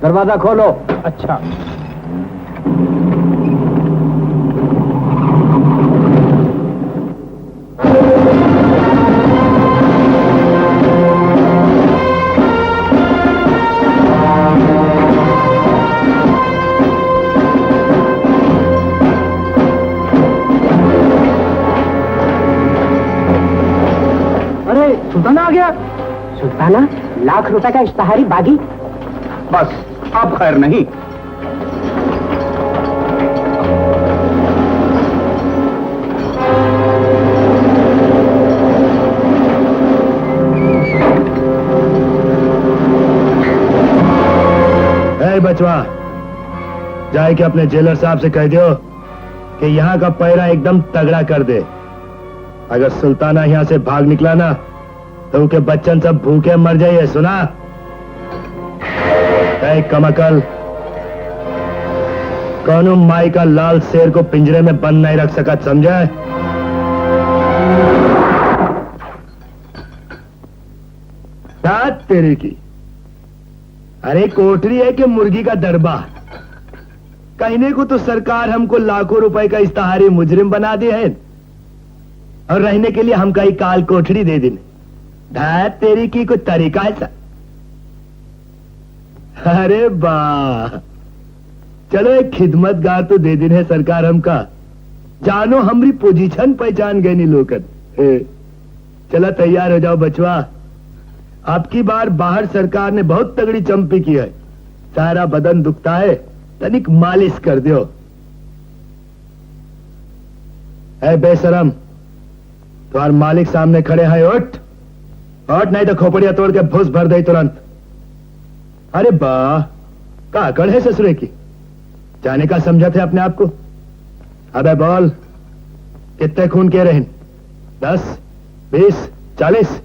दरवाजा खोलो। अच्छा। अरे सुल्ताना आ गया। सुल्ताना, ₹1,00,000 का इश्तहारी बागी। बस अब खैर नहीं। बचवा, जाए के अपने जेलर साहब से कह दियो कि यहाँ का पैरा एकदम तगड़ा कर दे। अगर सुल्ताना यहाँ से भाग निकला ना तो उनके बच्चन सब भूखे मर जाइए। सुना? कमकल, कौनो माई का लाल शेर को पिंजरे में बंद नहीं रख सकत, समझे? बात तेरे की। अरे कोठरी है कि मुर्गी का दरबा? कहने को तो सरकार हमको लाखों रुपए का इस्ताहारी मुजरिम बना दे है और रहने के लिए हमका ही काल कोठरी दे दिन। धात तेरी की कोई तरीका है सा? अरे वाह, चलो एक खिदमतगार तो दे दिन है सरकार हमका। जानो हमरी पोजीशन पहचान गए नी लोकन। चला तैयार हो जाओ बचवा, आपकी बार बाहर सरकार ने बहुत तगड़ी चंपी की है। सारा बदन दुखता है, तनिक मालिश कर दियो। है बेशरम, तुम्हारे मालिक सामने खड़े हैं, उठ उठ, नहीं तो खोपड़िया तोड़ के भूस भर दे तुरंत। अरे वाह, का अकड़ है ससुरे की, जाने का समझा थे अपने आप को। अबे बोल, कितने खून के रहे? 10, 20, 40?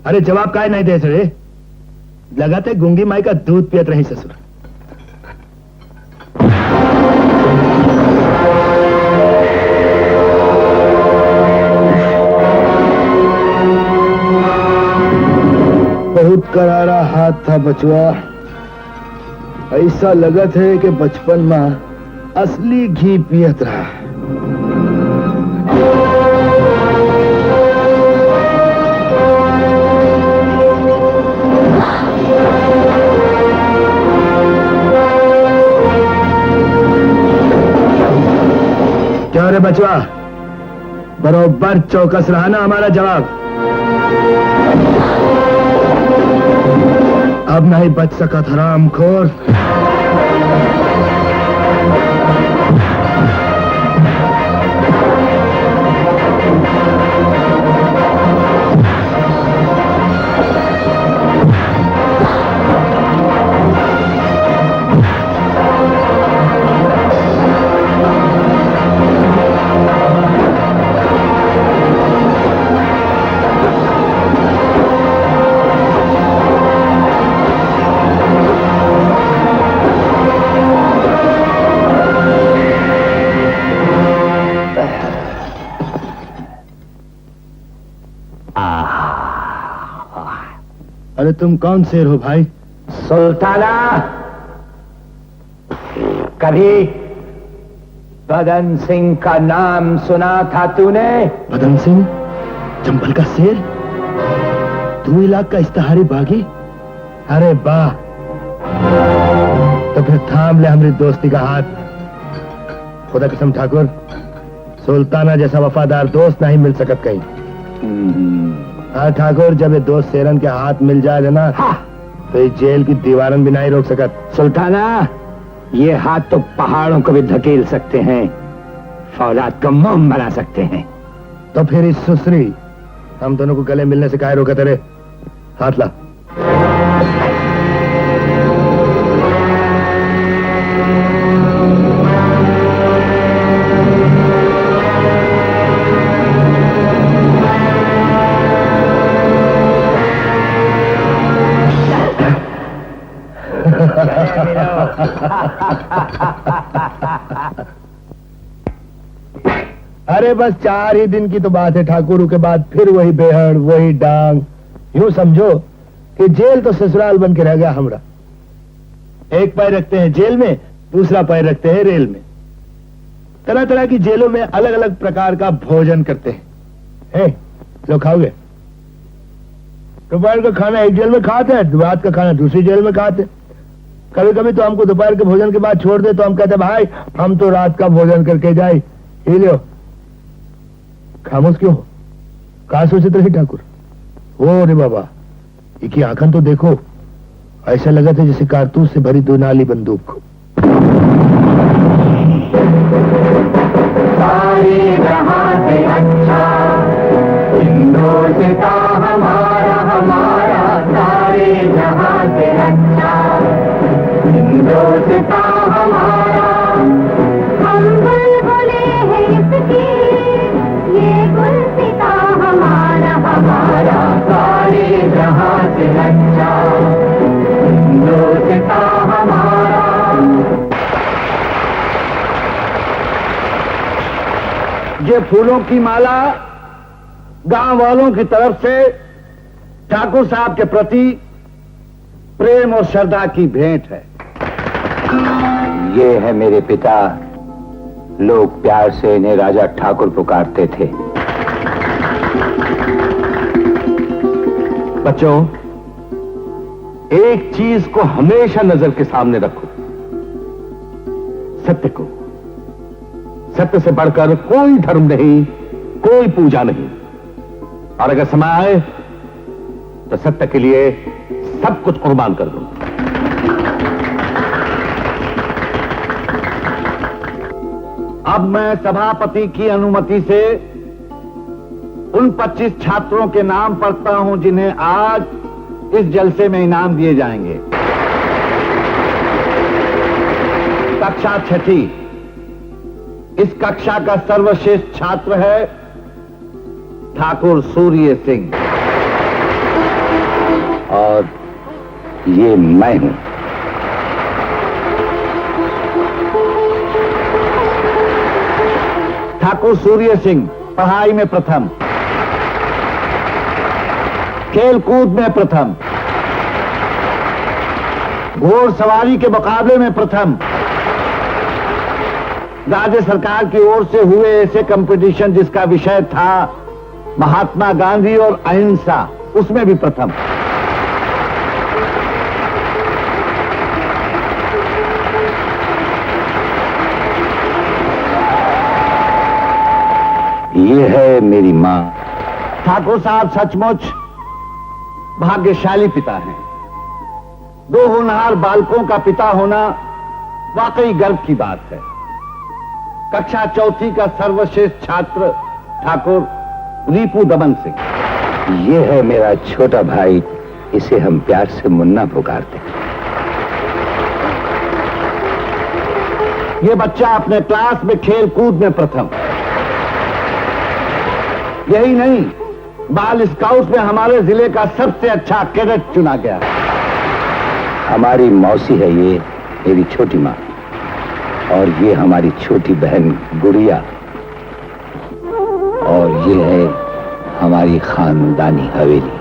अरे जवाब काहे नहीं दे रहे? लगाते गूंगी माई का दूध पियत रही ससुर। बहुत करारा हाथ था बचवा। ऐसा लगत है कि बचपन में असली घी पियत रहा। क्या रे बचवा, बरोबर चौकस रहा ना हमारा जवाब? अब नहीं बच सकत हरामखोर। अरे तुम कौन शेर हो भाई? सुल्ताना, कभी बदन सिंह का नाम सुना था तूने? बदन सिंह, चंबल का शेर? तू इलाक का इस्ताहारी बागी? अरे वाह, तो फिर थाम ले हमारी दोस्ती का हाथ। खुदा कसम ठाकुर, सुल्ताना जैसा वफादार दोस्त नहीं मिल सकत कहीं। हाँ ठाकुर, जब ये दोस्त शेरन के हाथ मिल जाए ना, तो ये जेल की दीवारन भी नहीं रोक सकत। सुल्ताना, ये हाथ तो पहाड़ों को भी धकेल सकते हैं, फौलाद को मोम बना सकते हैं। तो फिर इस सुसरी हम दोनों को गले मिलने से काहे रोका तेरे? हाथ ला। अरे बस 4 ही दिन की तो बात है ठाकुर, के बाद फिर वही बेहड़, वही डांग। यूं समझो कि जेल तो ससुराल बन के रह गया हमरा। एक पैर रखते हैं जेल में, दूसरा पैर रखते हैं रेल में। तरह तरह की जेलों में अलग अलग प्रकार का भोजन करते हैं। लो खाओगे? दोपहर का खाना एक जेल में खाते हैं, रात का खाना दूसरी जेल में खाते हैं। कभी कभी तो हमको दोपहर के भोजन के बाद छोड़ दे तो हम कहते हैं भाई हम तो रात का भोजन करके जाए। ही लो। खामोश क्यों हो? कहा सोचते रही ठाकुर? ओ रे बाबा, इनकी आंखन तो देखो, ऐसा लगा था जैसे कारतूस से भरी 2 नाली बंदूक। सारे जहां से अच्छा हिंदुस्ता हमारा हमारा, सारे जहां से अच्छा हिंदुस्ता हमारा। हम बुलबुले हैं इसकी, ये गुलसिता हमारा हमारा सारे जहां से अच्छा हिंदुस्ता हमारा। ये फूलों की माला गांव वालों की तरफ से ठाकुर साहब के प्रति प्रेम और श्रद्धा की भेंट है। ये है मेरे पिता, लोग प्यार से इन्हें राजा ठाकुर पुकारते थे। बच्चों, एक चीज को हमेशा नजर के सामने रखो, सत्य को। सत्य से बढ़कर कोई धर्म नहीं, कोई पूजा नहीं। और अगर समय आए तो सत्य के लिए सब कुछ कुर्बान कर दो। अब मैं सभापति की अनुमति से उन 25 छात्रों के नाम पढ़ता हूं जिन्हें आज इस जलसे में इनाम दिए जाएंगे। कक्षा 6ठी, इस कक्षा का सर्वश्रेष्ठ छात्र है ठाकुर सूर्य सिंह। और ये मैं हूं। ठाकुर सूर्य सिंह पढ़ाई में प्रथम, खेल कूद में प्रथम, घोड़सवारी के मुकाबले में प्रथम, राज्य सरकार की ओर से हुए ऐसे कंपटीशन जिसका विषय था महात्मा गांधी और अहिंसा, उसमें भी प्रथम। ये है मेरी मां। ठाकुर साहब सचमुच भाग्यशाली पिता हैं। 2 होनहार बालकों का पिता होना वाकई गर्व की बात है। कक्षा 4ठी का सर्वश्रेष्ठ छात्र ठाकुर रीपू दमन सिंह। ये है मेरा छोटा भाई, इसे हम प्यार से मुन्ना पुकारते हैं। ये बच्चा अपने क्लास में खेल कूद में प्रथम। यही नहीं, बाल स्काउट में हमारे जिले का सबसे अच्छा कैडेट चुना गया। हमारी मौसी है ये, मेरी छोटी माँ। और ये हमारी छोटी बहन गुड़िया। और ये है हमारी खानदानी हवेली।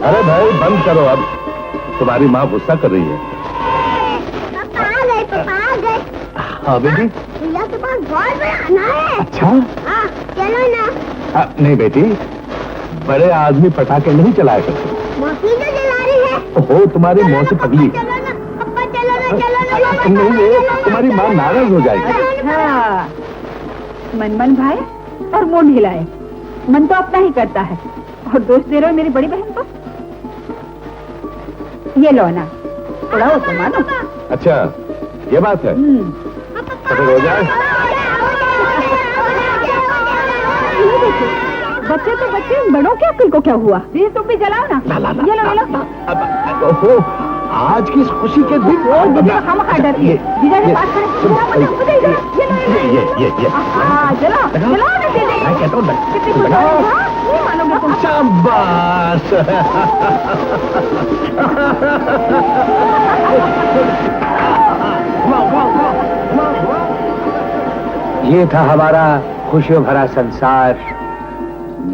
अरे भाई बंद करो अब, तुम्हारी माँ गुस्सा कर रही है। पापा आ गए। हाँ बेटी। भैया के पास बहुत बड़ा खाना है। अच्छा। हाँ, चलो ना। नहीं बेटी, बड़े आदमी पटाखे नहीं चलाया करते। मौसी तो जला रही है। ओहो, तुम्हारी मौसी पगली। चलो ना पापा, चलो ना, चलो ना। नहीं, तुम्हारी माँ नाराज हो जाएगी। अच्छा, मन भाई और मुंह हिलाए। मन तो अपना ही करता है और दोष दे रहे हो मेरी बड़ी बहन को। ये लो ना, थोड़ा हो तो मानो। अच्छा, ये बात है। तो फिर हो जाए। बच्चे तो बच्चे, बड़ों के अक्ल को क्या हुआ? दीदी तुम भी जलाओ ना। ये लो, ये लो। ओहो, आज की इस खुशी के दिन खामखा डरती है। जीजा के पास खड़े, ये जलाओ जलाओ ना दीदी। मैं कहता हूँ कितनी खुश हो, हाँ? नहीं मानोगे तुम। शाबाश। ये था हमारा खुशियों भरा संसार,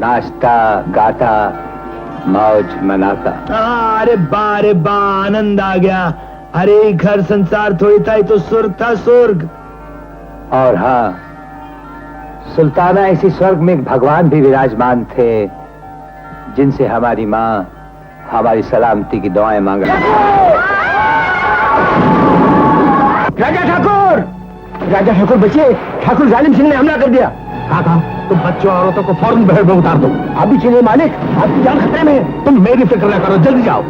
नाचता गाता मौज मनाता। अरे बा आनंद आ गया। अरे घर संसार थोड़ी था, ये तो स्वर्ग था, स्वर्ग। और हाँ, सुल्ताना इसी स्वर्ग में एक भगवान भी विराजमान थे, जिनसे हमारी माँ हमारी सलामती की दुआएं मांग रही थी। राजा ठाकुर बचिए, ठाकुर जालिम सिंह ने हमला कर दिया। काका, तुम बच्चों और औरतों को फौरन बहर में उतार दो। अभी चलिए मालिक, आपकी जान खतरे में है। तुम मेरी फिक्र न करो, जल्दी जाओ।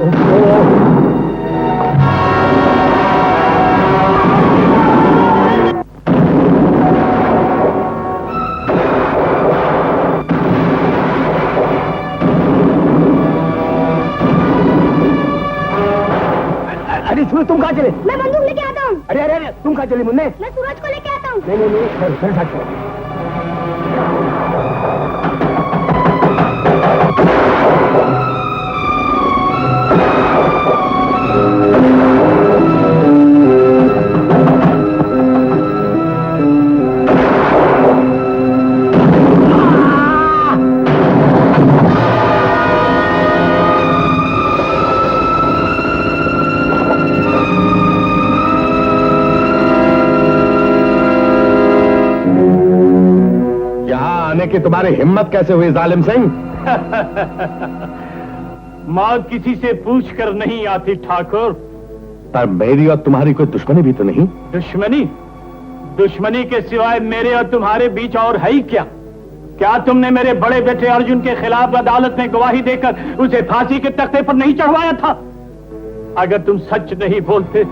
अरे सूरज, तुम कहाँ चले? मैं बंदूक लेके आता हूँ। अरे तुम कहाँ चले मुन्ने? मैं सूरज को लेके आता हूँ। नहीं, मेरे साथ चलो। कि तुम्हारी हिम्मत कैसे हुई जालिम सिंह? मौत किसी से पूछ कर नहीं आती ठाकुर। पर मेरी और तुम्हारी कोई दुश्मनी भी तो नहीं? दुश्मनी के सिवाय मेरे और तुम्हारे बीच और है ही क्या? क्या तुमने मेरे बड़े बेटे अर्जुन के खिलाफ अदालत में गवाही देकर उसे फांसी के तख्ते पर नहीं चढ़वाया था? अगर तुम सच नहीं बोलते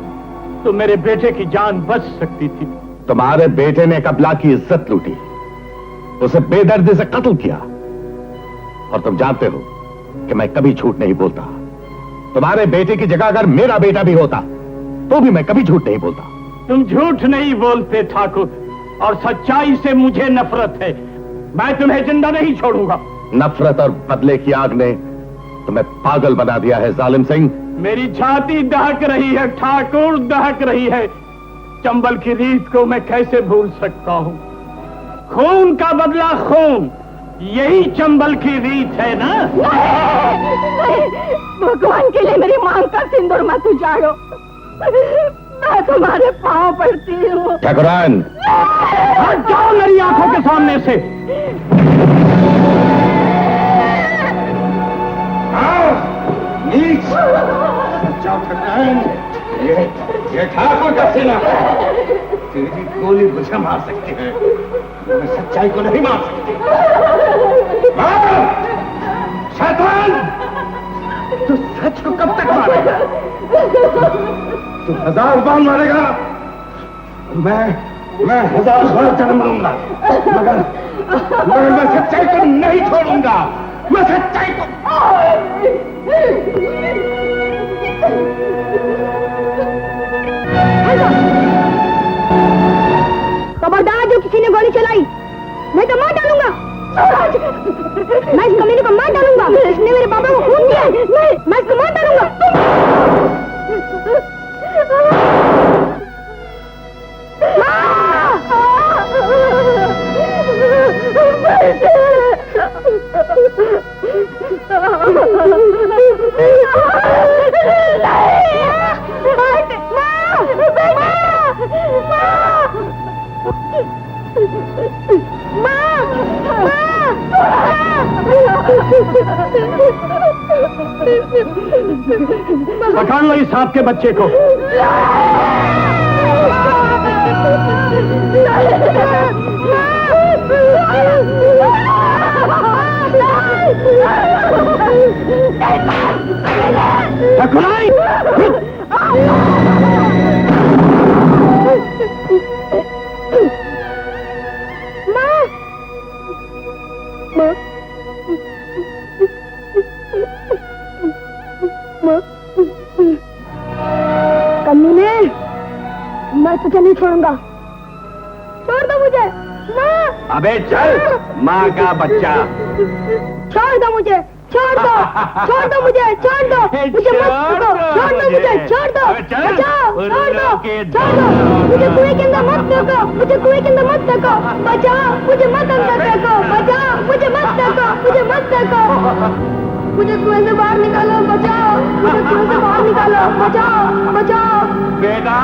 तो मेरे बेटे की जान बच सकती थी। तुम्हारे बेटे ने कबला की इज्जत लूटी, उसे बेदर्दी से कत्ल किया, और तुम जानते हो कि मैं कभी झूठ नहीं बोलता। तुम्हारे बेटे की जगह अगर मेरा बेटा भी होता तो भी मैं कभी झूठ नहीं बोलता। तुम झूठ नहीं बोलते ठाकुर, और सच्चाई से मुझे नफरत है। मैं तुम्हें जिंदा नहीं छोड़ूंगा। नफरत और बदले की आग ने तुम्हें पागल बना दिया है जालिम सिंह। मेरी छाती दहक रही है ठाकुर, दहक रही है। चंबल की रीत को मैं कैसे भूल सकता हूँ? खून का बदला खून, यही चंबल की रीत है ना? नहीं, भगवान के लिए मेरी मांग का सिंदूर मत उजाड़ो। मैं तुम्हारे पांव पड़ती हूँ। ठाकुरान, हट जाओ मेरी आंखों के सामने से। जाओ ठाकुरान, ये ठाकुर का सेना तेरी गोली मुझे मार सकती है, मैं सच्चाई को नहीं मार सकती। शैतान, तू सच को कब तक मारेगा? तू 1000 बार मारेगा, मैं 1000 बार जन्म लूंगा, मगर मैं सच्चाई को नहीं छोड़ूंगा। मैं सच्चाई को खबरदार, जो किसी ने गोली चलाई मैं तो मार डालूंगा। मैं इस कमीने को मार डालूंगा। इसने मेरे पापा को खून दिया है। मैं इसको मार डालूंगा। पकड़ लो इस सांप के बच्चे को। ठकुराई, कमीने, मैं तुझे नहीं छोड़ूंगा। छोड़ दो मुझे। माँ, अबे चल, माँ का बच्चा। छोड़ दो मुझे, छोड़ दो। छोड़ दो मुझे, छोड़ दो मुझे, मत फेंको, छोड़ दो मुझे, छोड़ दो, बचाओ, छोड़ दो, छोड़ दो मुझे, कुएं के अंदर मत फेंको, मुझे कुएं के अंदर मत फेंको, बचाओ मुझे, मत अंदर फेंको, बचाओ मुझे, मत फेंको, मुझे मत फेंको, मुझे कुएं से बाहर निकालो, बचाओ मुझे, कुएं से बाहर निकालो, बचाओ, बचाओ। बेटा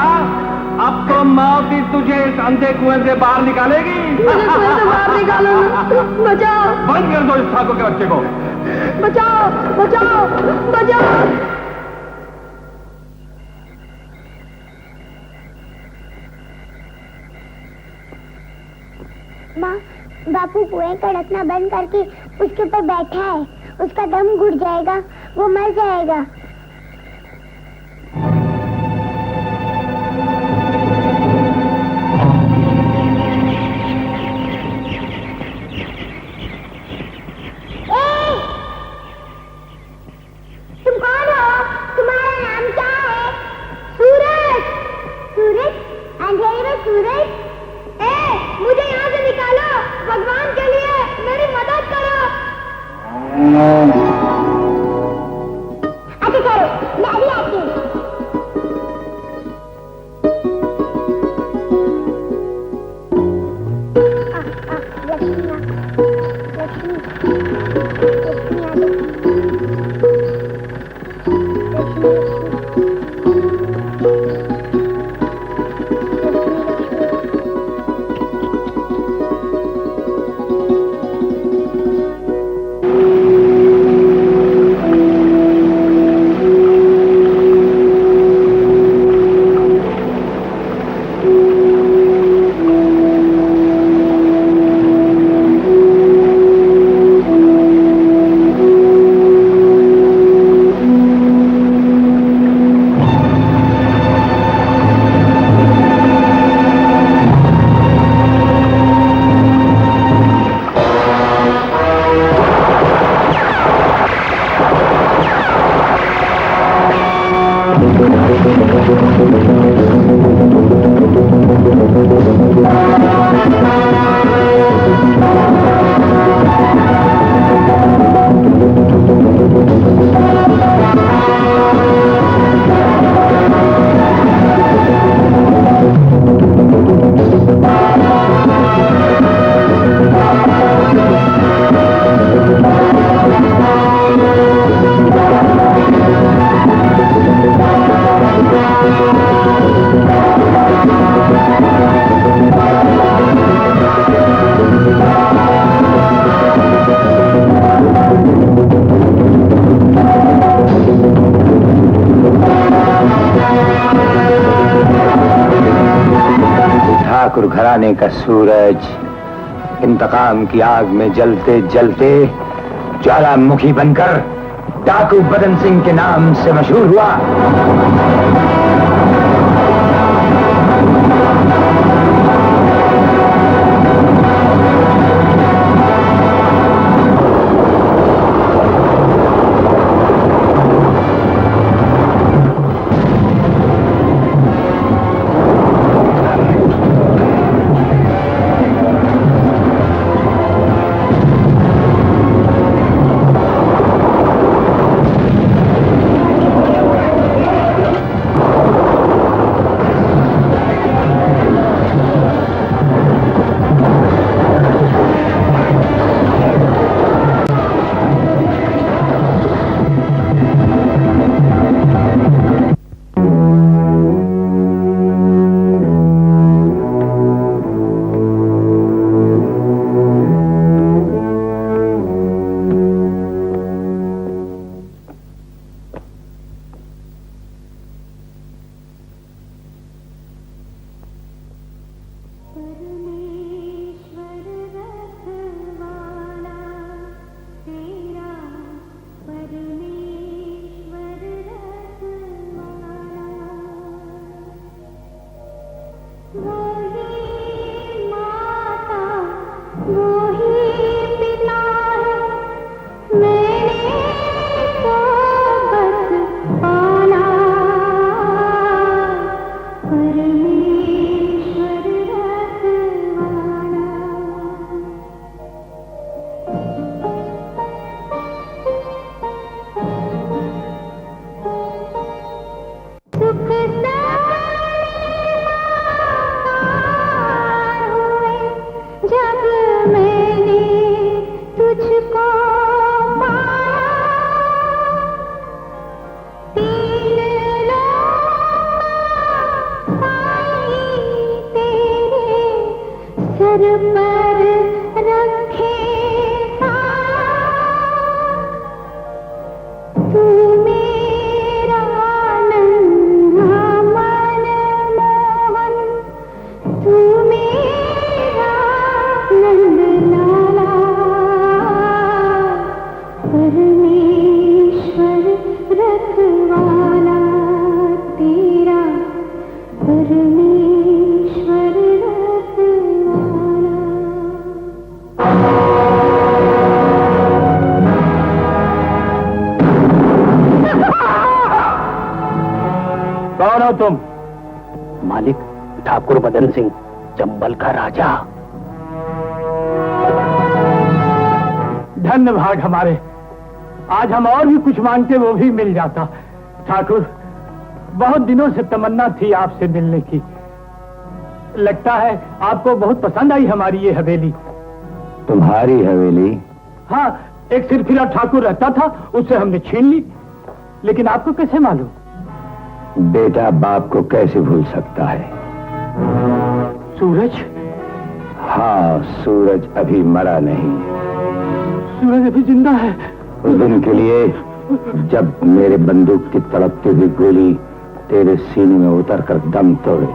अब तो मौत ही तुझे इस अंधे कुएं से बाहर निकालेगी। मुझे कुएं से बाहर निकालो, बचाओ। बंद कर दो इस ठाकुर के बच्चे को। बचाओ, बचाओ, बचाओ। माँ, बापू कुएं का ढकना बंद करके उसके ऊपर बैठा है, उसका दम घुट जाएगा, वो मर जाएगा। तुम कौन हो? तुम्हारा नाम क्या है? सूरज। सूरज? अंधेरे में सूरज? मुझे यहाँ से निकालो, भगवान के लिए मेरी मदद करो। अच्छा करो, मैं भी आती हूँ। लक्ष्मी आ जाओ। ठाकुर घराने का सूरज इंतकाम की आग में जलते जलते ज्वालामुखी बनकर डाकू बदन सिंह के नाम से मशहूर हुआ। हो तुम? मालिक ठाकुर मदन सिंह, चंबल का राजा। धन्य भाग हमारे, आज हम और भी कुछ मांगते वो भी मिल जाता। ठाकुर, बहुत दिनों से तमन्ना थी आपसे मिलने की। लगता है आपको बहुत पसंद आई हमारी ये हवेली। तुम्हारी हवेली? हाँ, एक सिरफिरा ठाकुर रहता था, उससे हमने छीन ली। लेकिन आपको कैसे मालूम? बेटा बाप को कैसे भूल सकता है? सूरज? हाँ, सूरज अभी मरा नहीं। सूरज अभी जिंदा है? उस दिन के लिए जब मेरे बंदूक की तड़पती हुई गोली तेरे सीने में उतर कर दम तोड़े।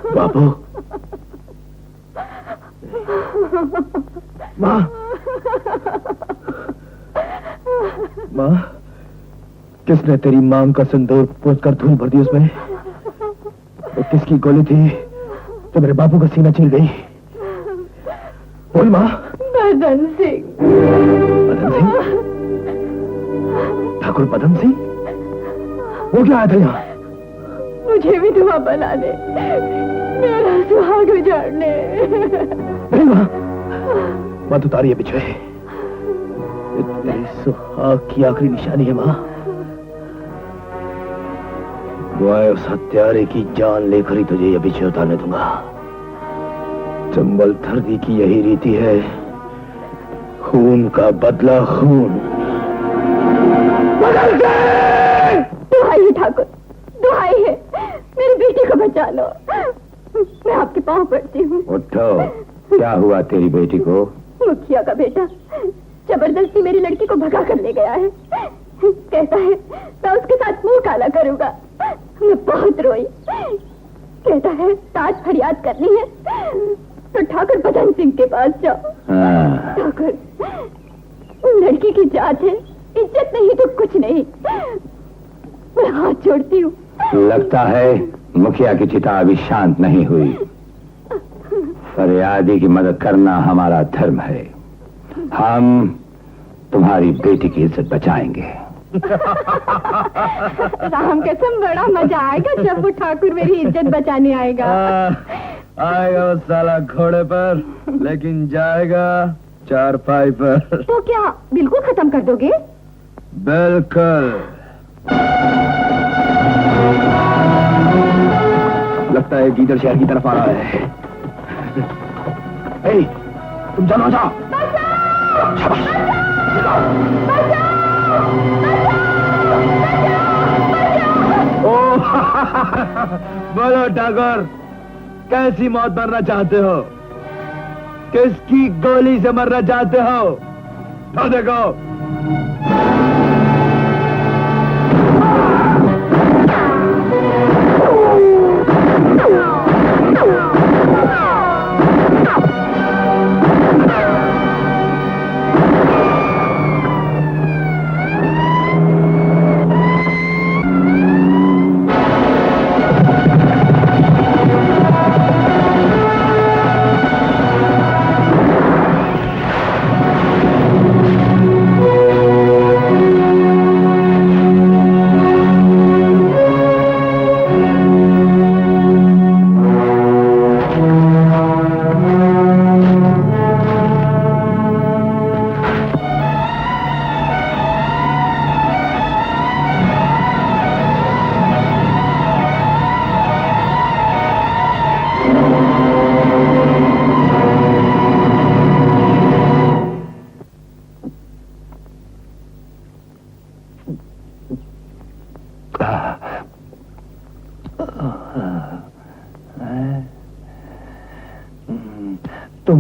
बाबू, माँ, माँ, किसने तेरी मांग का सिंदूर पोंछ कर धूल भर दी उसमें? और किसकी गोली थी तो मेरे बापू का सीना छिल गई? बोल माँ। मदन सिंह। मदन सिंह? ठाकुर मदन सिंह? वो क्या आया था यहाँ? मुझे भी धुआं बनाने, मेरा सुहाग उजाड़ने। नहीं माँ, मत उतारिए पीछे। तेरी सुहाग की आखिरी निशानी है माँ। मैं उस हत्यारे की जान लेकर ही तुझे ये पीछे उतारने दूंगा। चंबल धरती की यही रीति है, खून का बदला खून। दुहाई है ठाकुर, दुहाई है, मेरी बेटी को बचा लो। मैं आपके पांव पड़ती हूँ। उठो, क्या हुआ तेरी बेटी को? मुखिया का बेटा जबरदस्ती मेरी लड़की को भगा कर ले गया है। कहता है मैं उसके साथ मुंह काला करूंगा। मैं बहुत रोई। कहता है साथ फरियाद करनी है तो ठाकुर मदन सिंह के पास जाओ। ठाकुर, लड़की की जात है, इज्जत नहीं तो कुछ नहीं। मैं हाथ जोड़ती हूँ। लगता है मुखिया की चिता अभी शांत नहीं हुई। फरियादी की मदद करना हमारा धर्म है। हम तुम्हारी बेटी की इज्जत बचाएंगे। राम कसम, बड़ा मजा आएगा जब वो ठाकुर मेरी इज्जत बचाने आएगा। आएगा वो साला घोड़े पर, लेकिन जाएगा चारपाई पर। तो क्या बिल्कुल खत्म कर दोगे? बिल्कुल। लगता है गीदड़ शहर की तरफ आ रहा है। ए, तुम जानो जाओ। बोलो ठाकुर, कैसी मौत मरना चाहते हो? किसकी गोली से मरना चाहते हो? तो देखो।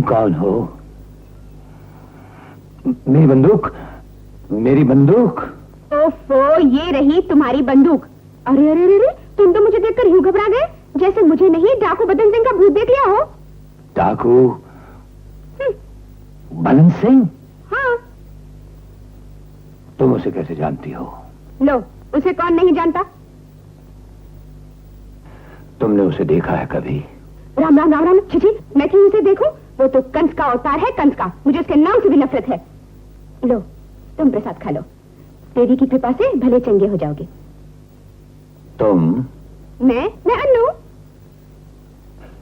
कौन हो? मेरी बंदूक, मेरी बंदूक। ओफो, ये रही तुम्हारी बंदूक। अरे अरे अरे, तुम तो मुझे देखकर यूं घबरा गए जैसे मुझे नहीं डाकू बदन सिंह का भूत देख लिया हो। डाकू बदन सिंह? हाँ। तुम उसे कैसे जानती हो? लो, उसे कौन नहीं जानता? तुमने उसे देखा है कभी? राम राम राम राम, चिची, मैं क्यों उसे देखूं? वो तो कंस का अवतार है, कंस का। मुझे उसके नाम से भी नफरत है। लो, तुम प्रसाद खा लो। देवी की कृपा से भले चंगे हो जाओगे। तुम? मैं अन्नू।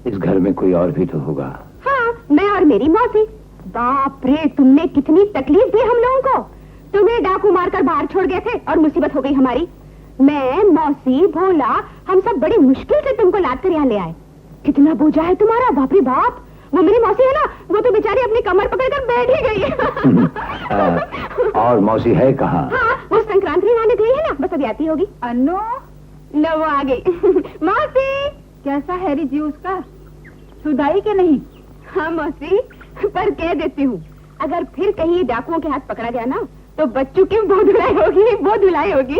इस घर में कोई और भी तो होगा? हाँ, मैं और मेरी मौसी। बाप रे, तुमने कितनी तकलीफ दी हम लोगों को। तुम्हें डाकू मारकर बाहर छोड़ गए थे और मुसीबत हो गई हमारी। मैं, मौसी, भोला, हम सब बड़ी मुश्किल से तुमको लाद कर यहाँ ले आए। कितना बोझा है तुम्हारा, बाप रे बाप। वो मेरी मौसी है ना, वो तो बेचारी अपनी कमर पकड़कर बैठ ही गई है। और मौसी है कहाँ? हाँ, वो संक्रांति मनाने गई है ना, बस अभी आती होगी। अन्नो, लो वो आ गई। मौसी, कैसा हैरी जी उसका? सुधाई के नहीं? हाँ मौसी, पर कह देती हूँ, अगर फिर कहीं डाकुओं के हाथ पकड़ा गया ना, तो बच्चों की वो धुलाई होगी, वो धुलाई होगी।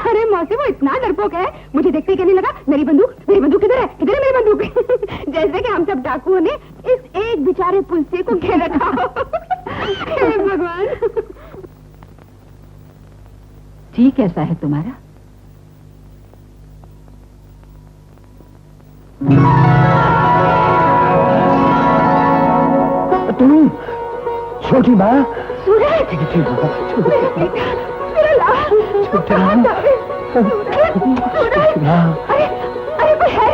अरे मौसी, वो इतना डरपोक है, मुझे देखते ही कहने लगा, मेरी बंदूक किधर है मेरी बंदूक? जैसे कि हम सब डाकुओं ने इस एक बेचारे पुलसे को घेर रखा हो। हे भगवान। जी, कैसा है तुम्हारा? तुम छोटी माँ? सूरज, अरे कोई है?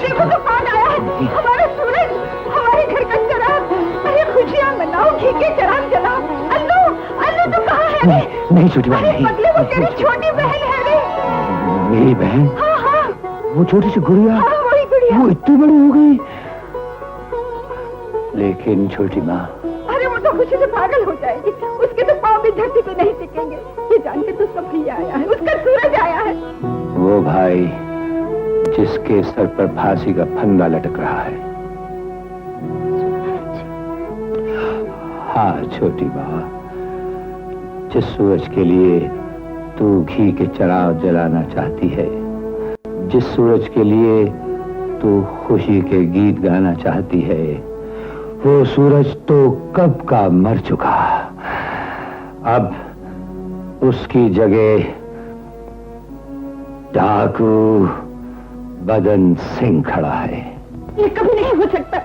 देखो तो कौन आया है? हमारा सूरज, हमारे घर का चराग। अरे खुशियाँ मनाओ, घी के चराग जलाओ। अल्लू तू कहाँ है? नहीं छोटी माँ, नहीं। बदले वो तेरी छोटी बहन है रे। मेरी बहन? हाँ। वो छोटी सी गुड़िया? हाँ, वही गुड़िया। वो इतनी बड़ी हो गई? लेकिन छोटी माँ, अरे वो तो खुशी से पागल हो जाएगी। उसके तो पाँव भी धरती पे नहीं टिकेंगे। ये जान के तो उसका भैया आया है, उसका सूरज आया है। वो भाई जिसके सर पर फांसी का फंदा लटक रहा है। हाँ छोटी माँ, जिस सूरज के लिए तू घी के चराग जलाना चाहती है, जिस सूरज के लिए तू खुशी के गीत गाना चाहती है, वो सूरज तो कब का मर चुका। अब उसकी जगह डाकू बदन सिंह खड़ा है। ये कभी नहीं हो सकता,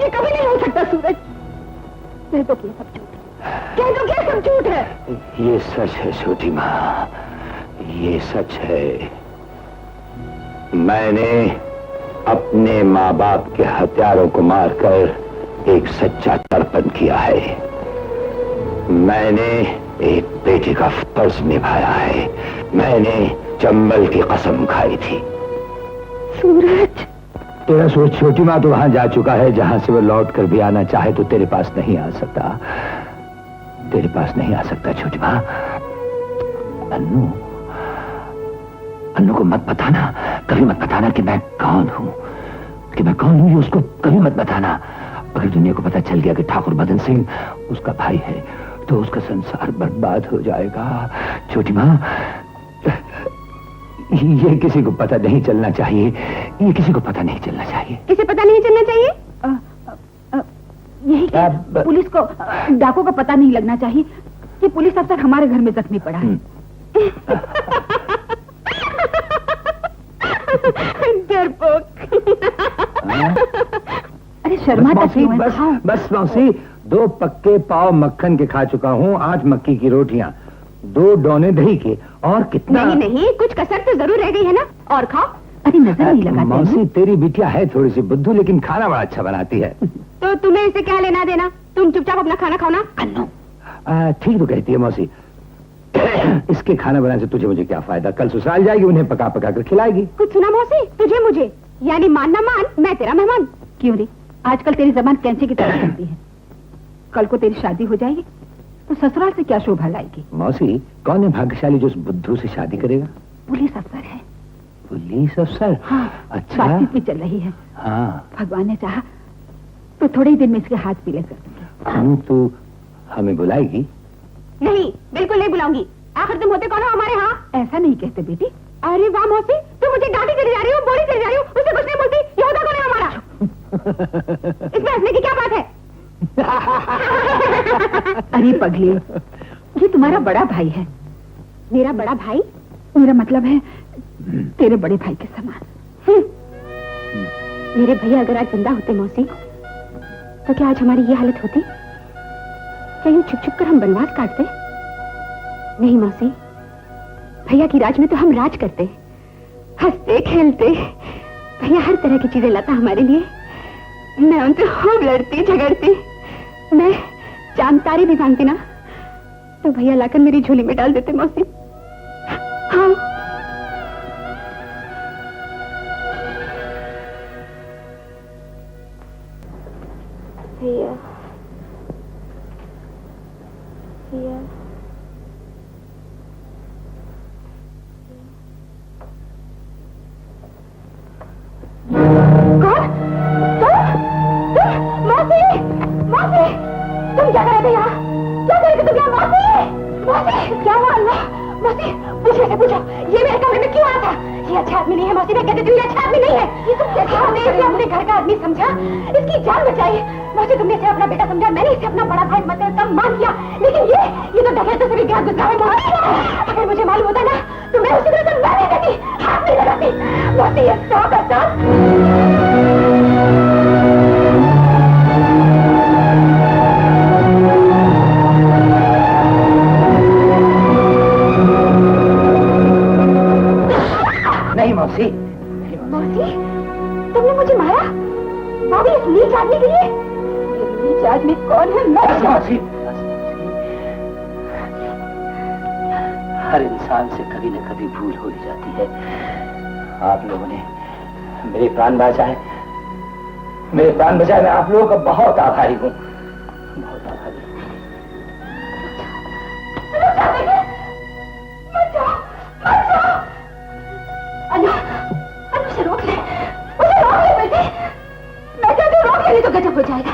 ये कभी नहीं हो सकता सूरज। कह दो कि सब झूठ है, कह दो कि सब झूठ है। ये सच है छोटी माँ, ये सच है। मैंने अपने माँ बाप के हत्यारों को मारकर एक सच्चा तर्पण किया है। मैंने एक बेटे का फर्ज निभाया है। मैंने चंबल की कसम खाई थी। सूरज, तेरा सूरज छोटी माँ तो वहां जा चुका है जहां से वो लौट कर भी आना चाहे तो तेरे पास नहीं आ सकता। तेरे पास नहीं आ सकता छोटी माँ। अन्नू को मत बताना, कभी मत बताना कि मैं कौन हूं, ये उसको कभी मत बताना। अगर दुनिया को पता चल गया कि ठाकुर बदन सिंह उसका भाई है तो उसका संसार बर्बाद हो जाएगा। छोटी माँ, ये किसी को पता नहीं चलना चाहिए, ये किसी को पता नहीं चलना चाहिए। किसे पता नहीं चलना चाहिए? यही कि पुलिस को, डाकू को पता नहीं लगना चाहिए कि पुलिस अफसर हमारे घर में जख्मी पड़ा है। डरपोक। अरे शर्मा बस मौसी, 2 पक्के पाव मक्खन के खा चुका हूँ, 8 मक्की की रोटियां, 2 डोने दही के, और कितना? नहीं, कुछ कसर तो जरूर रह गई है ना, और खाओ। अरे नजर नहीं लगाते। मौसी, तेरी बिटिया है थोड़ी सी बुद्धू, लेकिन खाना बड़ा अच्छा बनाती है। तो तुम्हें इसे क्या लेना देना? तुम चुपचाप अपना खाना खाओ ना। ठीक तो कहती है मौसी। इसके खाना बनाने से तुझे मुझे क्या फायदा? कल ससुराल जाएगी, उन्हें पका पका कर खिलाएगी। कुछ सुना मौसी? तुझे मुझे, यानी मान ना मान, मैं तेरा मेहमान। क्यों रे, आजकल तेरी जबान कैंची की तरह चलती है। कल को तेरी शादी हो जाएगी तो ससुराल से क्या शोभा लाएगी? मौसी, कौन है भाग्यशाली जो उस बुद्धू से शादी करेगा? पुलिस अफसर है। पुलिस अफसर? हाँ, अच्छा, बातचीत भी चल रही है। हाँ, भगवान ने चाहा तो थोड़े ही दिन में इसके हाथ पीले कर दूंगी। तू हमें बुलाएगी? नहीं, बिल्कुल नहीं बुलाऊंगी। आखिर तुम होते कौन हो हमारे यहाँ? ऐसा नहीं कहते बेटी। अरे वाह मौसी, तुम मुझे डांटी चली जा रही हो, बोली चली जा रही हो, उससे कुछ नहीं बोलती। ये होता कौन है हमारा? इसमें हंसने की क्या बात है? अरे पगली, ये तुम्हारा बड़ा भाई है। मेरा बड़ा भाई? मेरा मतलब है तेरे बड़े भाई के समान। मेरे भैया अगर आज जिंदा होते मौसी, तो क्या आज हमारी ये हालत होती? क्या यूं छुप छुप कर हम वनवास काटते? नहीं मौसी, भैया की राज में तो हम राज करते, हंसते खेलते। भैया हर तरह की चीजें लाता हमारे लिए। मैं उनसे खूब लड़ती झगड़ती। मैं चांद तारे भी मांगती ना, तो भैया लाकर मेरी झोली में डाल देते मौसी। हाँ, भैया भैया कौन? मौसी, मौसी, तुम क्या कर रहे थे यहाँ? क्या कर रहे थे तुम यहाँ? मौसी, मौसी, क्या हुआ? अल्लाह, मौसी, पूछो से पूछो, ये मेरे कमरे में क्यों आया था? ये अच्छा आदमी नहीं है मौसी, मैं कहती हूँ ये अच्छा आदमी नहीं है। ये तुम कैसे इसे अपने घर का आदमी समझा? इसकी जान बचाई। मौसी, तुमने इसे अपना बेटा समझा, मैंने इसे अपना बड़ा भाई मतलब कम मान लिया, लेकिन ये तो डकैतों से भी गैर गुजरा है मौसी। अगर मुझे मालूम होता ना, तो मैं उसी तरह से मैं नहीं करती, हाथ नहीं लगाती। मौसी, ये सौ का सौ। नहीं मौसी। मौसी, तुमने मुझे मारा? भाभी, इस नीच आदमी के लिए? ये नीच आदमी कौन है? मौसी, हर इंसान से कभी न कभी भूल हो ही जाती है। आप लोगों ने मेरे प्राण बचाए, मेरे प्राण बचाए। मैं आप लोगों का बहुत आभारी हूँ, बहुत आभारी हूँ। उसे रोक ले बेटे। मैं कहती हूँ रोक ले, नहीं तो गजब हो जाएगा।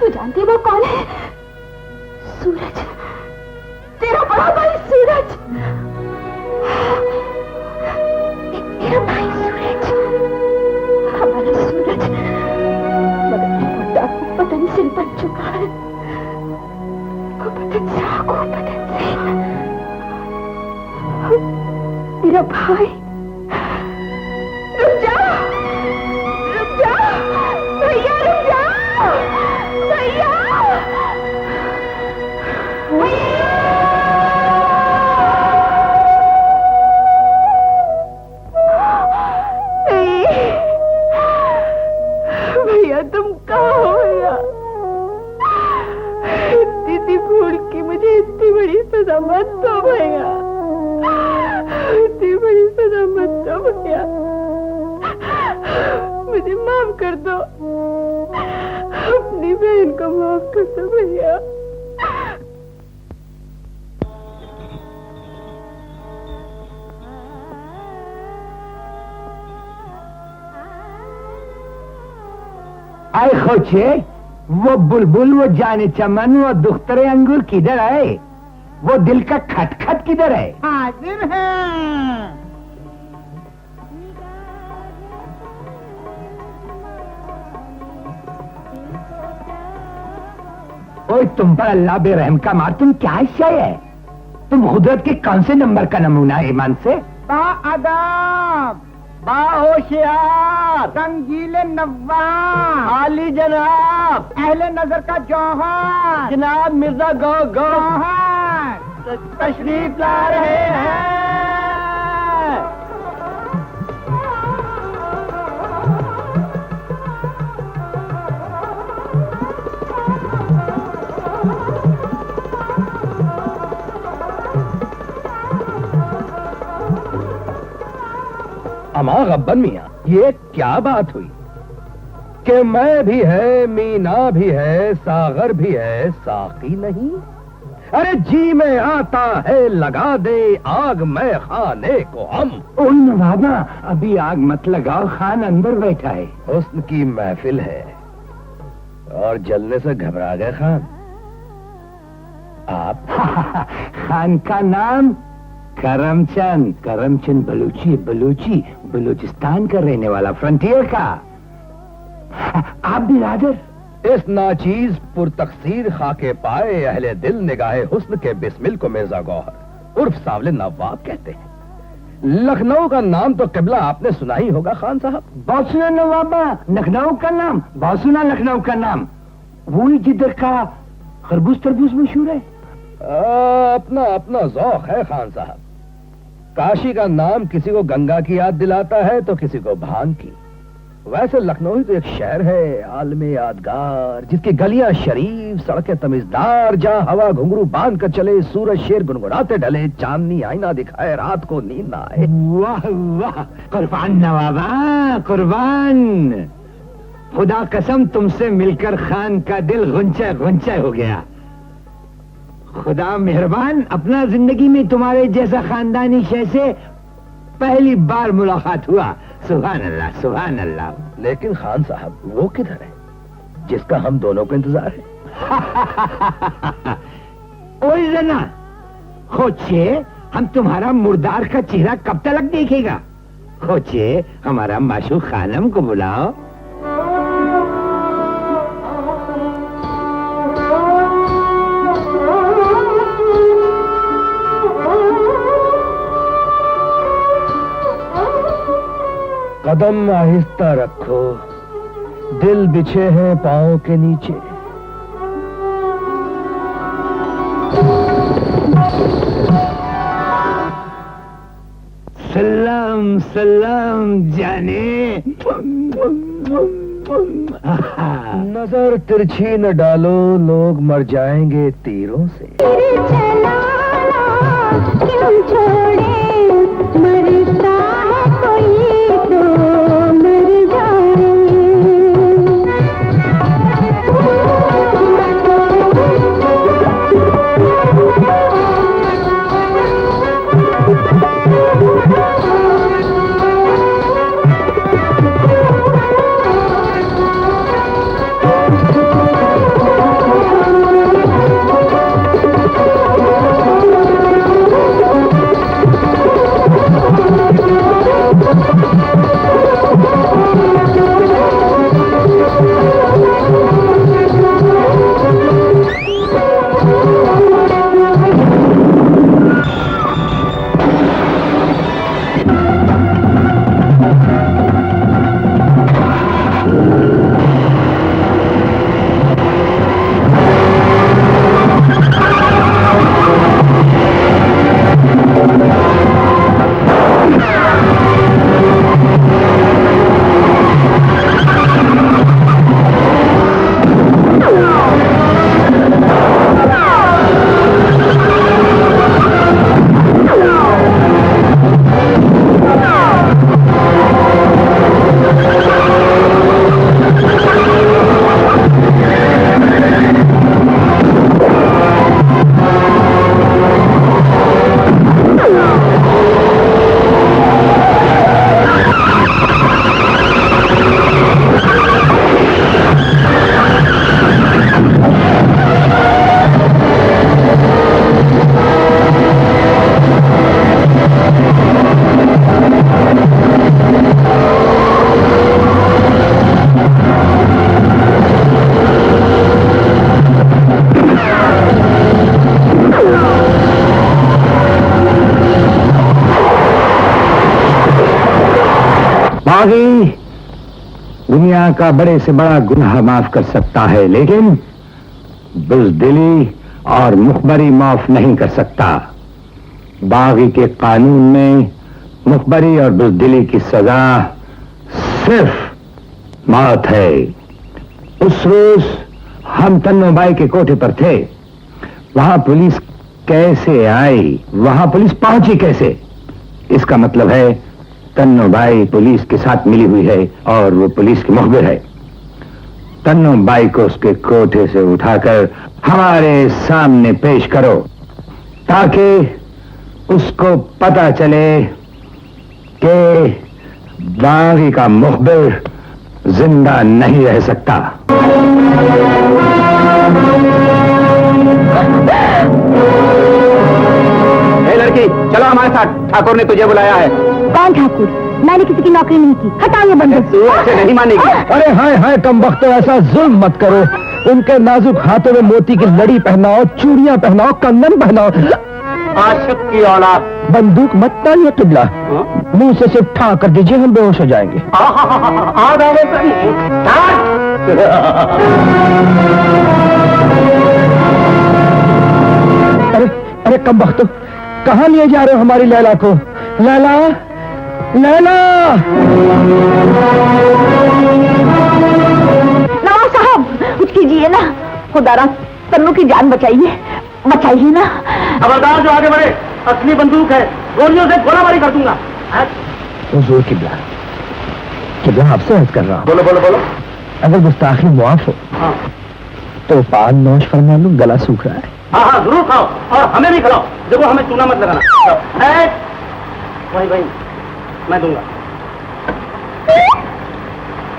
तू जानती वो कौन है? सूरज, तेरा बड़ा भाई सूरज। मेरा भाई सूरज, हमारा सूरज। मगर वो डाकू पतन से बच चुका है। को पतन से आंखों पतन से। मेरा भाई, रुक जा, रुक जा भैया, रुक जा भैया, भैया तुम कहाँ हो भैया? इतनी भूल की मुझे इतनी बड़ी सजा मत दो भैया, इतनी बड़ी सजा मत दो भैया, मुझे माफ कर दो, अपनी बहन को माफ कर दो भैया। आए खोचे, वो बुलबुल, वो जाने चमन, वो दुख्तरे अंगूर किधर है? वो दिल का खटखट किधर है? हाजिर है। ओए तुम पर अल्लाह बेरहम का मार, तुम क्या शय है? तुम कुदरत के कौन से नंबर का नमूना है ईमान से? बाअदब, बाहोशियार, रंगीले नवाब, आली जनाब, अहले नजर का जौहर, जनाब मिर्जा गौ जौहर तशरीफ ला रहे हैं। अमा गब्बन मियां, ये क्या बात हुई कि मैं भी है, मीना भी है, सागर भी है, साकी नहीं? अरे जी में आता है लगा दे आग, मैं खाने को हम। उन बाबा, अभी आग मत लगाओ, खान अंदर बैठा है। हुस्न की महफिल है, और जलने से घबरा गए खान आप? खान का नाम करमचंद, करमचंद बलूची, बलूची बलूचिस्तान का रहने वाला, फ्रंटियर का। आप भी राजर? इस नाचीज पुरतकसीर खाके पाए अहले दिल निगाहे हुस्न के बिस्मिल को मिर्जा गौहर उर्फ सांवले नवाब कहते हैं। लखनऊ का नाम तो किबला आपने सुना ही होगा खान साहब। बहुत सुना नवाबा, लखनऊ का नाम बहुत सुना, लखनऊ का नाम वही जिधर का खरबूज तरबूज मशहूर है। अपना अपना जौक है खान साहब। काशी का नाम किसी को गंगा की याद दिलाता है तो किसी को भांग की। वैसे लखनऊ ही तो एक शहर है आलमे यादगार, जिसकी गलियां शरीफ, सड़कें तमीजदार, जहां हवा घुंघरू बांध कर चले, सूरज शेर गुनगुनाते ढले, चांदनी आईना दिखाए, रात को नींद ना आए। वाह वाह, कुर्बान नवाबा कुर्बान। खुदा कसम तुमसे मिलकर खान का दिल गुंचा गुंचा हो गया। खुदा मेहरबान, अपना जिंदगी में तुम्हारे जैसा खानदानी शय से पहली बार मुलाकात हुआ। सुभान अल्लाह, सुभान अल्लाह। लेकिन खान साहब वो किधर है जिसका हम दोनों को इंतजार है? ओए जना, खोचे हम तुम्हारा मुर्दार का चेहरा कब तक देखेगा? खोचे हमारा माशूक खानम को बुलाओ। कदम आहिस्ता रखो, दिल बिछे हैं पांव के नीचे। सलाम सलाम जाने। नजर तिरछी न डालो, लोग मर जाएंगे तीरों से। क्यों छोड़े, मरता है कोई तो मर जाए। दुनिया का बड़े से बड़ा गुनाह माफ कर सकता है, लेकिन बुज़दिली और मुखबरी माफ नहीं कर सकता। बागी के कानून में मुखबरी और बुज़दिली की सजा सिर्फ मौत है। उस रोज हम तन्नो बाई के कोठे पर थे। वहां पुलिस कैसे आई, वहां पुलिस पहुंची कैसे? इसका मतलब है तन्नो बाई पुलिस के साथ मिली हुई है और वो पुलिस की मुखबिर है। तन्नो बाई को उसके कोठे से उठाकर हमारे सामने पेश करो ताकि उसको पता चले कि बागी का मुखबिर जिंदा नहीं रह सकता। ए लड़की, चलो हमारे साथ, ठाकुर ने तुझे बुलाया है। कौन ठाकुर? मैंने किसी की नौकरी नहीं की। हटाओ ये बंदूक। तू ऐसे नहीं मानेगी। अरे हाय हाय कमबख्तो, ऐसा जुल्म मत करो। उनके नाजुक हाथों में मोती की लड़ी पहनाओ, चूड़ियां पहनाओ, कंगन पहनाओ। आशिक की औलाद। बंदूक मत डालिए किबला, मुंह से सिर्फ ठा कर दीजिए, हम बेहोश हो जाएंगे। अरे अरे कमबख्तो, कहाँ लिए जा रहे हो हमारी लैला को? लैला, लैला! नवाब साहब, कुछ कीजिए ना, खुदारा तन्नू की जान बचाइए, बचाइए ना। खबरदार जो आगे बढ़े, असली बंदूक है, गोलियों से गोलाबारी कर दूंगा। हुजूर किबला, किबला आपसे अर्ज कर रहा हूँ। बोलो बोलो बोलो। अगर गुस्ताखी मुआफ हो हाँ तो पान नौश फरमा लूं, गला सूख रहा है। हाँ हाँ जरूर खाओ, और हमें भी खिलाओ। देखो हमें चूना मत लगाना। वही वही मैं दूंगा।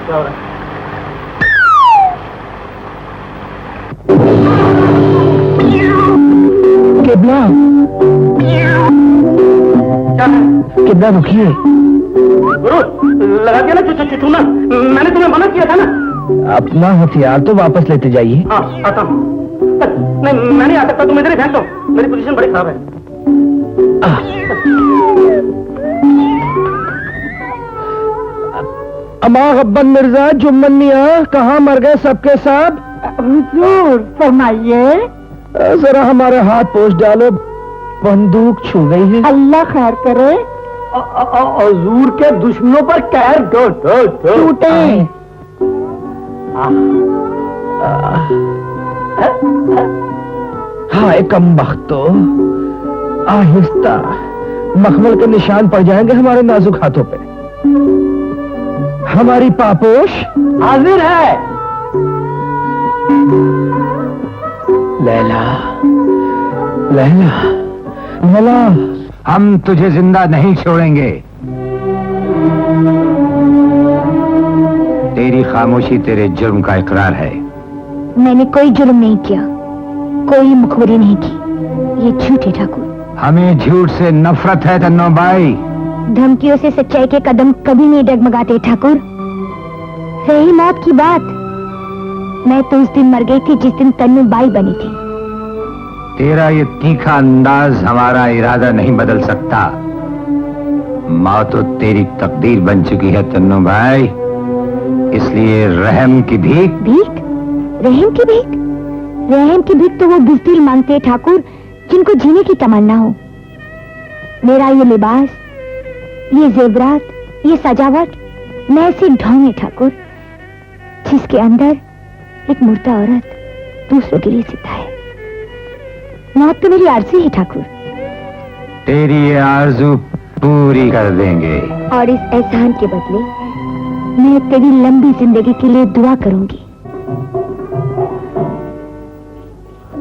क्या हो रहा है? किबला, क्या है? किबला रुकिए। गुरु लगा दिया ना चूना, मैंने तुम्हें मना किया था ना। अपना हथियार तो वापस लेते जाइए। हाँ आता हूँ। नहीं मैं नहीं आ सकता, तुम इधर ही फेंक दो, मेरी पोजीशन बड़ी खराब है। अमा गब्बन मिर्जा, जुम्मन मियां, कहाँ मर गए सबके सब? हुजूर फरमाइए। जरा हमारे हाथ पोंछ डालो, बंदूक छू गई है। अल्लाह खैर करे। हजूर के दुश्मनों पर कहर टूटे। हाय कमबख्तो, आहिस्ता, मखमल के निशान पड़ जाएंगे हमारे नाजुक हाथों पे। हमारी पापोश हाजिर है। लैला, लैला, लैला, हम तुझे जिंदा नहीं छोड़ेंगे। तेरी खामोशी तेरे जुर्म का इकरार है। मैंने कोई जुर्म नहीं किया, कोई मुखबरी नहीं की। ये झूठ है ठाकुर। हमें झूठ से नफरत है तन्नो भाई। धमकियों से सच्चाई के कदम कभी नहीं डगमगाते ठाकुर। रही मौत की बात, मैं तो उस दिन मर गई थी जिस दिन तन्नू बाई बनी थी। तेरा ये तीखा अंदाज हमारा इरादा नहीं बदल सकता। मौत तो तेरी तकदीर बन चुकी है तन्नो भाई, इसलिए रहम की भीख। भीख? रहम की भीख? रहम की भीख तो वो बुज़दिल मांगते हैं ठाकुर, जिनको जीने की तमन्ना हो। मेरा ये लिबास, ये जेवरात, ये सजावट महज एक ढोंग है ठाकुर, जिसके अंदर एक मुर्दा औरत दूसरों के लिए जिंदा है। मौत तो मेरी आरज़ू है ठाकुर। तेरी ये आरज़ू पूरी कर देंगे। और इस एहसान के बदले मैं तेरी लंबी जिंदगी के लिए दुआ करूंगी।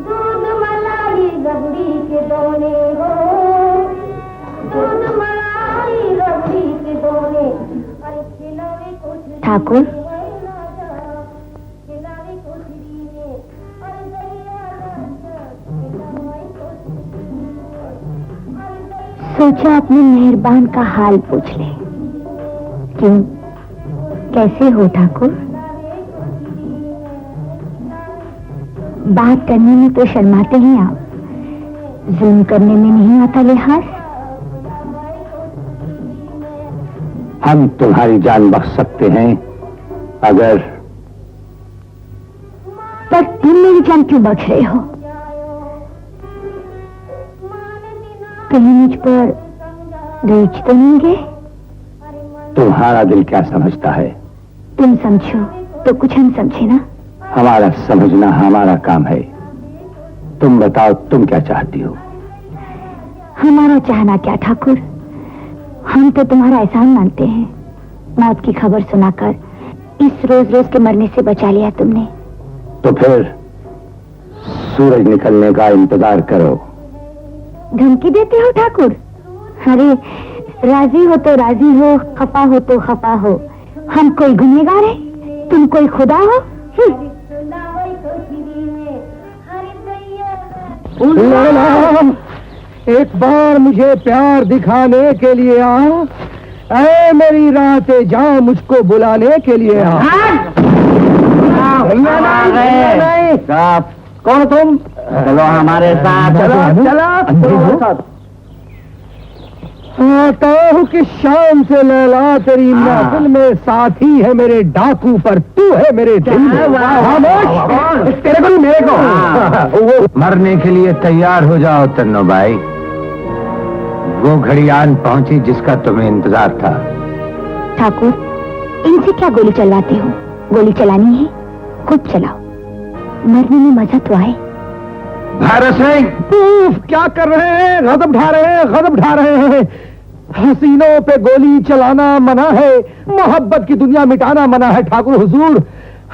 दूध मलाई रबड़ी के दोने हो, दूध मलाई रबड़ी के दोने। अरे खिलावे कोठरी ठाकुर, खिलावे कोठरी में, अरे दरिया खिलावे कोठरी, सोचा अपने मेहरबान का हाल पूछ ले। क्यों, कैसे हो ठाकुर? बात करने में तो शर्माते हैं आप, जुल्म करने में नहीं आता लिहाज। हम तुम्हारी जान बख्श सकते हैं अगर। पर तुम मेरी जान क्यों बख्श रहे हो? कहीं मुझ पर रेच तो नहीं गए? तुम्हारा दिल क्या समझता है? तुम समझो तो कुछ हम समझे ना। हमारा समझना हमारा काम है। तुम बताओ, तुम क्या चाहती हो? हमारा चाहना क्या ठाकुर, हम तो तुम्हारा एहसान मानते हैं। मौत की खबर सुनाकर इस रोज रोज के मरने से बचा लिया तुमने। तो फिर सूरज निकलने का इंतजार करो। धमकी देते हो ठाकुर? अरे राजी हो तो राजी हो, खफा हो तो खफा हो, हम कोई गुनहगार है? तुम कोई खुदा हो? लैला, एक बार मुझे प्यार दिखाने के लिए आ, ऐ मेरी रातें जा मुझको बुलाने के लिए आ। नहीं, कौन तुम? चलो हमारे साथ। चला आता हूँ कि शाम से लैला तेरी महफिल में साथी है मेरे डाकू, पर तू है मेरे दिल में। खामोश, तेरे को नहीं मेरे को। वो मरने के लिए तैयार हो जाओ तन्नो भाई, वो घड़ी आन पहुंची जिसका तुम्हें इंतजार था। ठाकुर, इनसे क्या गोली चलवाते हो? गोली चलानी है खुद चलाओ, मरने में मजा तो आए। भारत सिंह, क्या कर रहे हैं? गजब ढा रहे हैं, गजब ढा रहे हैं। हसीनों पे गोली चलाना मना है, मोहब्बत की दुनिया मिटाना मना है। ठाकुर हुजूर,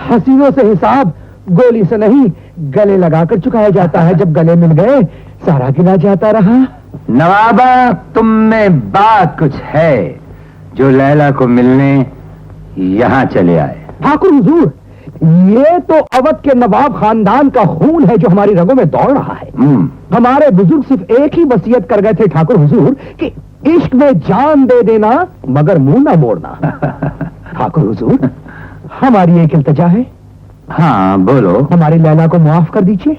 हसीनों से हिसाब गोली से नहीं गले लगाकर चुकाया जाता है। जब गले मिल गए सारा गिना जाता रहा। नवाबा, तुम में बात कुछ है जो लैला को मिलने यहाँ चले आए। ठाकुर हुजूर, ये तो अवध के नवाब खानदान का खून है जो हमारी रगों में दौड़ रहा है। हमारे बुजुर्ग सिर्फ एक ही वसीयत कर गए थे ठाकुर हुजूर कि इश्क में जान दे देना मगर मुंह ना मोड़ना। ठाकुर हुजूर, हमारी एक इल्तिजा है। हाँ बोलो। हमारी लैला को माफ कर दीजिए।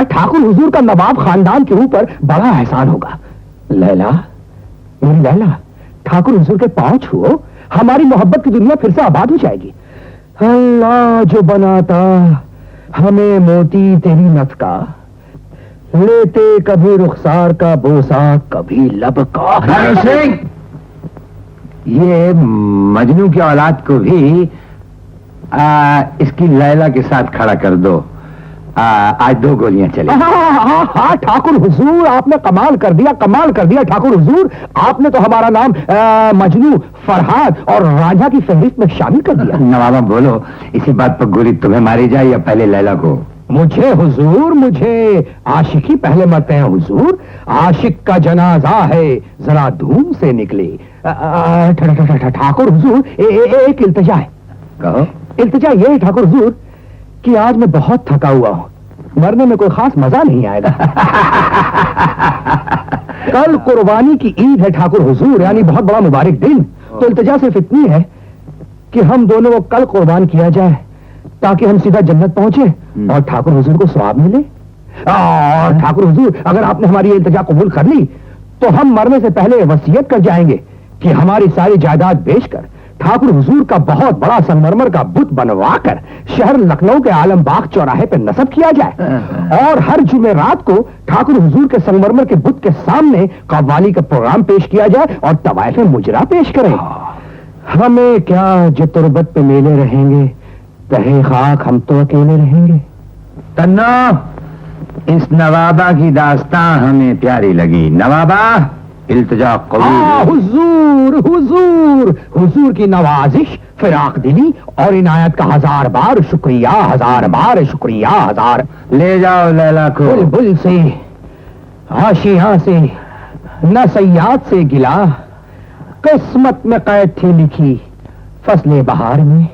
ठाकुर हुजूर का नवाब खानदान के ऊपर बड़ा एहसान होगा। लैला, मेरी लैला, ठाकुर हुजूर के पांव छुओ, हमारी मोहब्बत की दुनिया फिर से आबाद हो जाएगी। अल्लाह जो बनाता हमें मोती तेरी नथ का, लेते कभी रुखसार का बोसा कभी लब का। सिंह, ये मजनू की औलाद को भी इसकी लैला के साथ खड़ा कर दो। आज 2 गोलियां चली। हाँ ठाकुर हुजूर, आपने कमाल कर दिया, कमाल कर दिया। ठाकुर हुजूर, आपने तो हमारा नाम मजनू, फरहाद और राजा की फहरिस्त में शामिल कर दिया। नवाबा बोलो, इसी बात पर गोली तुम्हें मारी जाए या पहले लैला को? मुझे हुजूर, मुझे आशिकी पहले मरते हैं हुजूर। आशिक का जनाजा है, जरा धूम से निकले। ठाकुर हुजूर, एक इल्तिजा है। कहो। इल्तिजा ये है ठाकुर हुजूर कि आज मैं बहुत थका हुआ हूं, मरने में कोई खास मजा नहीं आएगा। कल कुर्बानी की ईद है ठाकुर हुजूर, यानी बहुत बड़ा मुबारक दिन। तो इल्तिजा सिर्फ इतनी है कि हम दोनों को कल कुर्बान किया जाए ताकि हम सीधा जन्नत पहुंचे और ठाकुर हुजूर को सवाब मिले। और ठाकुर हुजूर, अगर आपने हमारी ये इल्तिजा कबूल कर ली तो हम मरने से पहले वसीयत कर जाएंगे कि हमारी सारी जायदाद बेचकर ठाकुर हुजूर का बहुत बड़ा संगमरमर का बुत बनवाकर शहर लखनऊ के आलमबाग चौराहे पे नस्ब किया जाए और हर जुमे रात को ठाकुर हुजूर के संगमरमर के बुत के सामने कव्वाली का प्रोग्राम पेश किया जाए और तवाइफ मुजरा पेश करें। हमें क्या जो तुरबत पे मेले रहेंगे, तहे खाक हम तो अकेले रहेंगे। तन्नो, इस नवाबा की दास्तां हमें प्यारी लगी। नवाबा, इल्तिजा कबूल। हुजूर हुजूर हुजूर की नवाजिश, फिराक दिली और इनायत का 1000 बार शुक्रिया, 1000 बार शुक्रिया, 1000। ले जाओ लैला को। बुलबुल से, आशियां से, न सयाद से गिला, किस्मत में कैद थी लिखी फसले बहार में।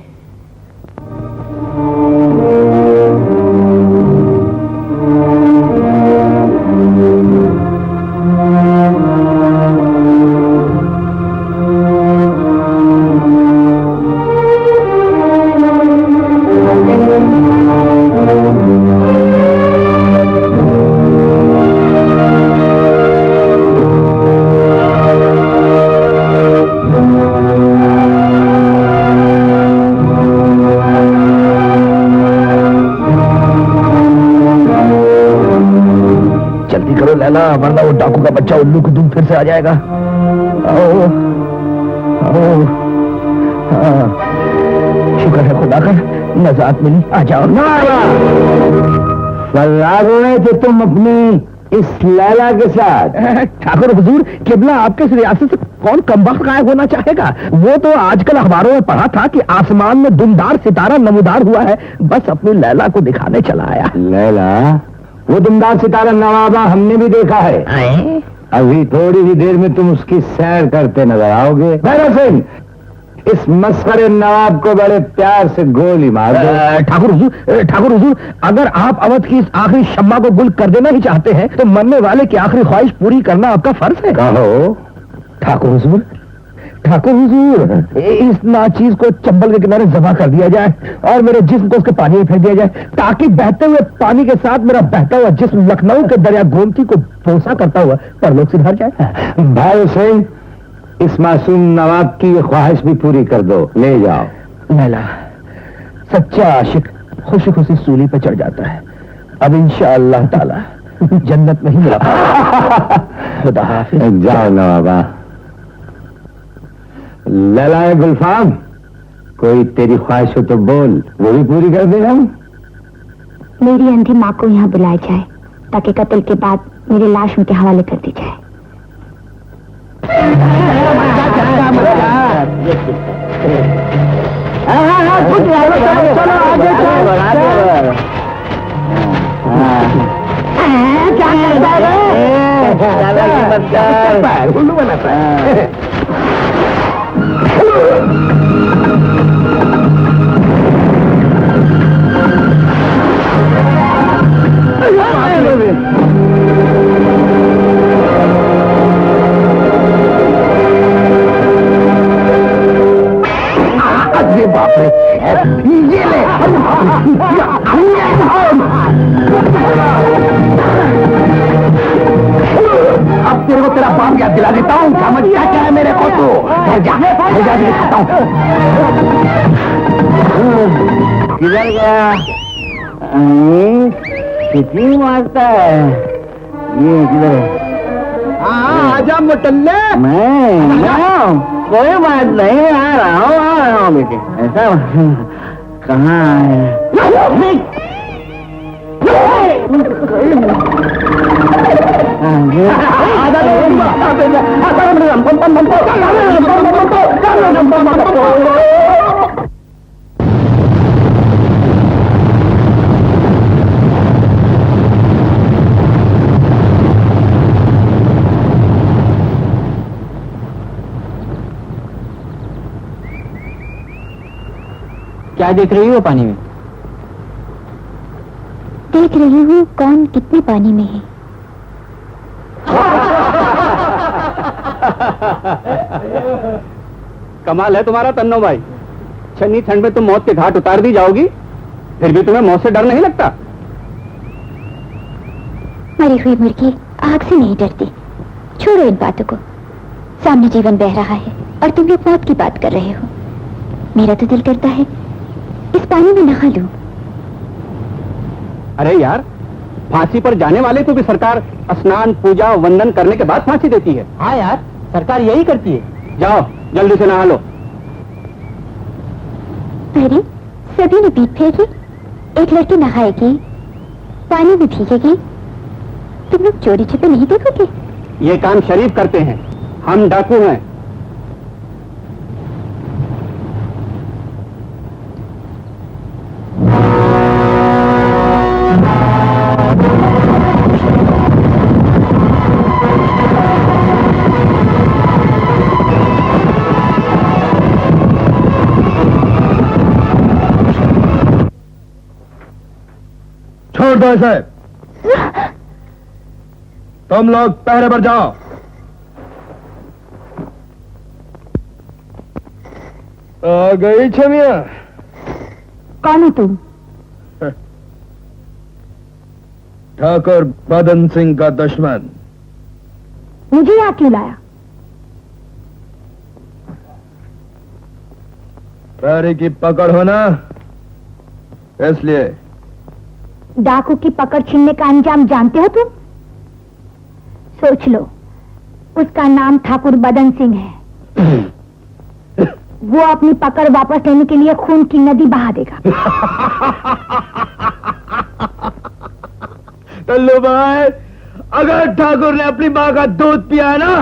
वरना वो डाकू का बच्चा उल्लू की धूम फिर से आ जाएगा। आओ, आओ, शुक्र है खुदा का नजात मिली। आ जाओ। फर्रार थे तुम अपनी इस लैला के साथ। ठाकुर हुजूर, किबला आपके इस रियासत से कौन कमबख्त गायब होना चाहेगा? वो तो आजकल अखबारों में पढ़ा था कि आसमान में दुमदार सितारा नमूदार हुआ है, बस अपनी लैला को दिखाने चला आया। लैला? वो दुमदार सितारा नवाबा हमने भी देखा है। अभी थोड़ी ही देर में तुम उसकी सैर करते नजर आओगे। भैरव सिंह, इस मस्खरे नवाब को बड़े प्यार से गोली मार दो। ठाकुर हुजूर, अगर आप अवध की इस आखिरी शम्मा को गुल कर देना ही चाहते हैं तो मरने वाले की आखिरी ख्वाहिश पूरी करना आपका फर्ज है। कहो। ठाकुर हुजूर, इस नाचीज को चंबल के किनारे जमा कर दिया जाए और मेरे जिस्म को उसके पानी में फेंक दिया जाए, ताकि बहते हुए पानी के साथ मेरा बहता हुआ जिस्म लखनऊ के दरिया गोमती को बोसा करता हुआ परलोक सिधार जाए। भाई हुसैन, इस मासूम नवाब की ये ख्वाहिश भी पूरी कर दो, ले जाओ। लैला, सच्चा आशिक खुशी खुशी सूली पे चढ़ जाता है। अब इंशाअल्लाह ताला जन्नत में ही मिला। खुदा हाफिज। जाओ नवाबा। लैला गुलफाम, कोई तेरी ख्वाहिश हो तो बोल, वो भी पूरी कर दे हम। मेरी अंधी माँ को यहाँ बुलाया जाए ताकि कत्ल के बाद मेरी लाश उनके हवाले कर दी जाए। बाप रे, ये ले। अब तेरे को तेरा बाप याद दिला देता हूँ, समझ क्या है मेरे को तो। दिखाता हूँ। किधर गया? कितनी मारता है ये? किधर? आजा मुटल्ले। मैं कोई बात नहीं, आ रहा हूँ बेटे। ऐसा कहाँ है? क्या देख रही हो पानी में? देख रही हूँ कौन कितने पानी में है। कमाल है तुम्हारा तन्नो भाई। छन्नी ठंड में तुम मौत के घाट उतार दी जाओगी, फिर भी तुम्हें मौत से डर नहीं लगता? मरी हुई मुर्गी आग से नहीं डरती। छोड़ो इन बातों को। सामने जीवन बह रहा है और तुम लोग मौत की बात कर रहे हो। मेरा तो दिल करता है इस पानी में नहा लूं। अरे यार, फांसी पर जाने वाले को भी सरकार स्नान पूजा वंदन करने के बाद फांसी देती है। हाँ यार, सरकार यही करती है। जाओ जल्दी से नहा लो। अरे सभी ने पीठ फेंकी, एक लड़की नहाएगी, पानी में भीगेगी, तुम लोग चोरी छिपे नहीं देखोगे? ये काम शरीफ करते हैं, हम डाकू हैं। छोड़ दो इसे। तुम लोग पहरे पर जाओ। आ गई छमिया। कौन हो तुम? ठाकुर बदन सिंह का दुश्मन। मुझे यहाँ क्यों लाया? पहरे की पकड़ हो ना, इसलिए। डाकू की पकड़ छीनने का अंजाम जानते हो तुम? सोच लो, उसका नाम ठाकुर बदन सिंह है। वो अपनी पकड़ वापस लेने के लिए खून की नदी बहा देगा। टल्लू भाई, अगर ठाकुर ने अपनी माँ का दूध पिया ना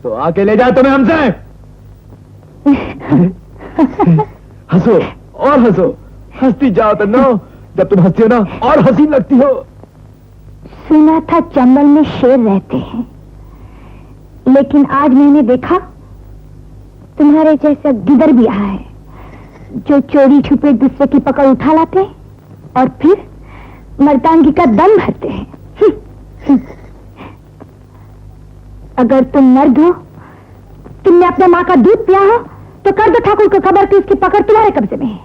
तो आके ले जा तुम्हें हमसे। हंसो और हंसो, हंसती जाओ तन्नो। जब तुम हंसती हो ना और हसीन लगती हो। सुना था चंबल में शेर रहते हैं, लेकिन आज मैंने देखा तुम्हारे जैसा गिदर भी यहाँ है जो चोरी छुपे दूसरे की पकड़ उठा लाते और फिर मर्दानगी का दम भरते हैं। अगर तुम मर्द हो, तुमने अपने माँ का दूध पिया हो, तो कर दो ठाकुर को खबर कि उसकी पकड़ तुम्हारे कब्जे में है।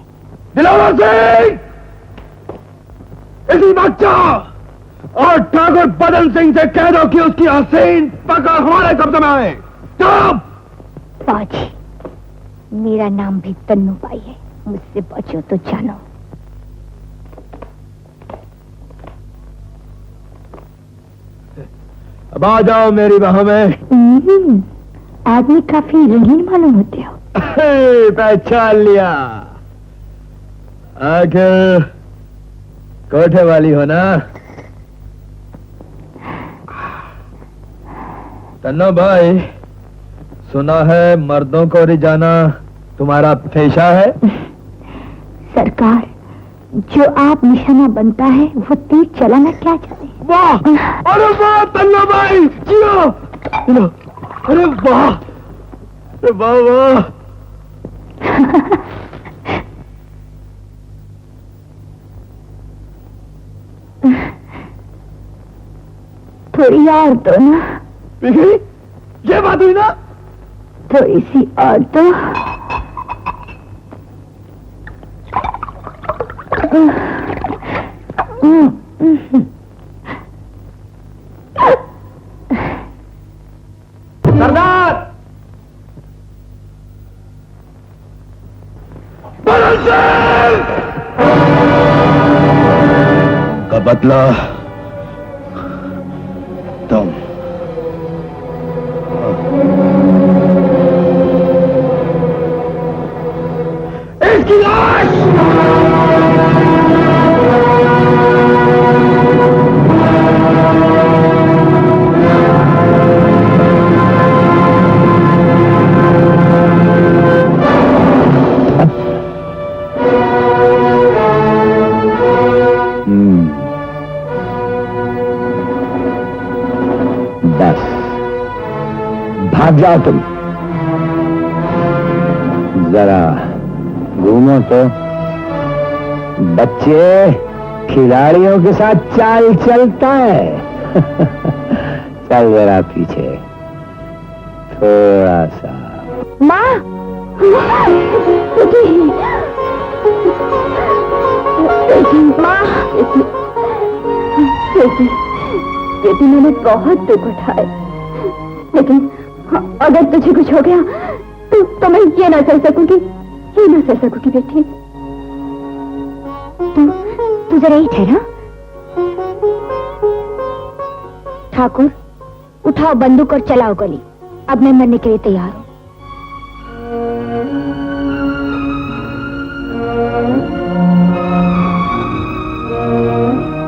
दिलावर सिंह, इसी वक्त जाओ और ठाकुर बदन सिंह से कह दो कि उसकी हसीन पकड़ हमारे कब्जे में है। चुप! बाजी, मेरा नाम भी तन्नू बाई है, मुझसे बचो तो जानो। अब आ जाओ मेरी बाहों में। आदमी काफी रंगीन मालूम होते हो। पहचान लिया। आखिर कोठे वाली हो ना? तन्नो भाई, सुना है मर्दों को रिझाना तुम्हारा पेशा है? सरकार, जो आप निशाना बनता है वो तीर चलाना क्या चाहते हैं? वाह! अरे वाह तन्नो भाई, जियो! अरे वाह! अरे वाह वाह! थोड़ी और तो ना। ये बात हुई ना? थोड़ी सी और तो। सरदार! बदन सिंह! का बदला तुम। इसकी लाश! बस भाग जाओ तुम। जरा घूमो तो। बच्चे खिलाड़ियों के साथ चाल चलता है। चल जरा पीछे थोड़ा सा। माँ, बेटी, मैंने बहुत दुख उठाए, लेकिन अगर तुझे कुछ हो गया तो मैं ये ना सह सकूंगी, बेटी। तू जरा ही ठहरा। ठाकुर, उठाओ बंदूक और चलाओ गोली। अब मैं मरने के लिए तैयार हूं।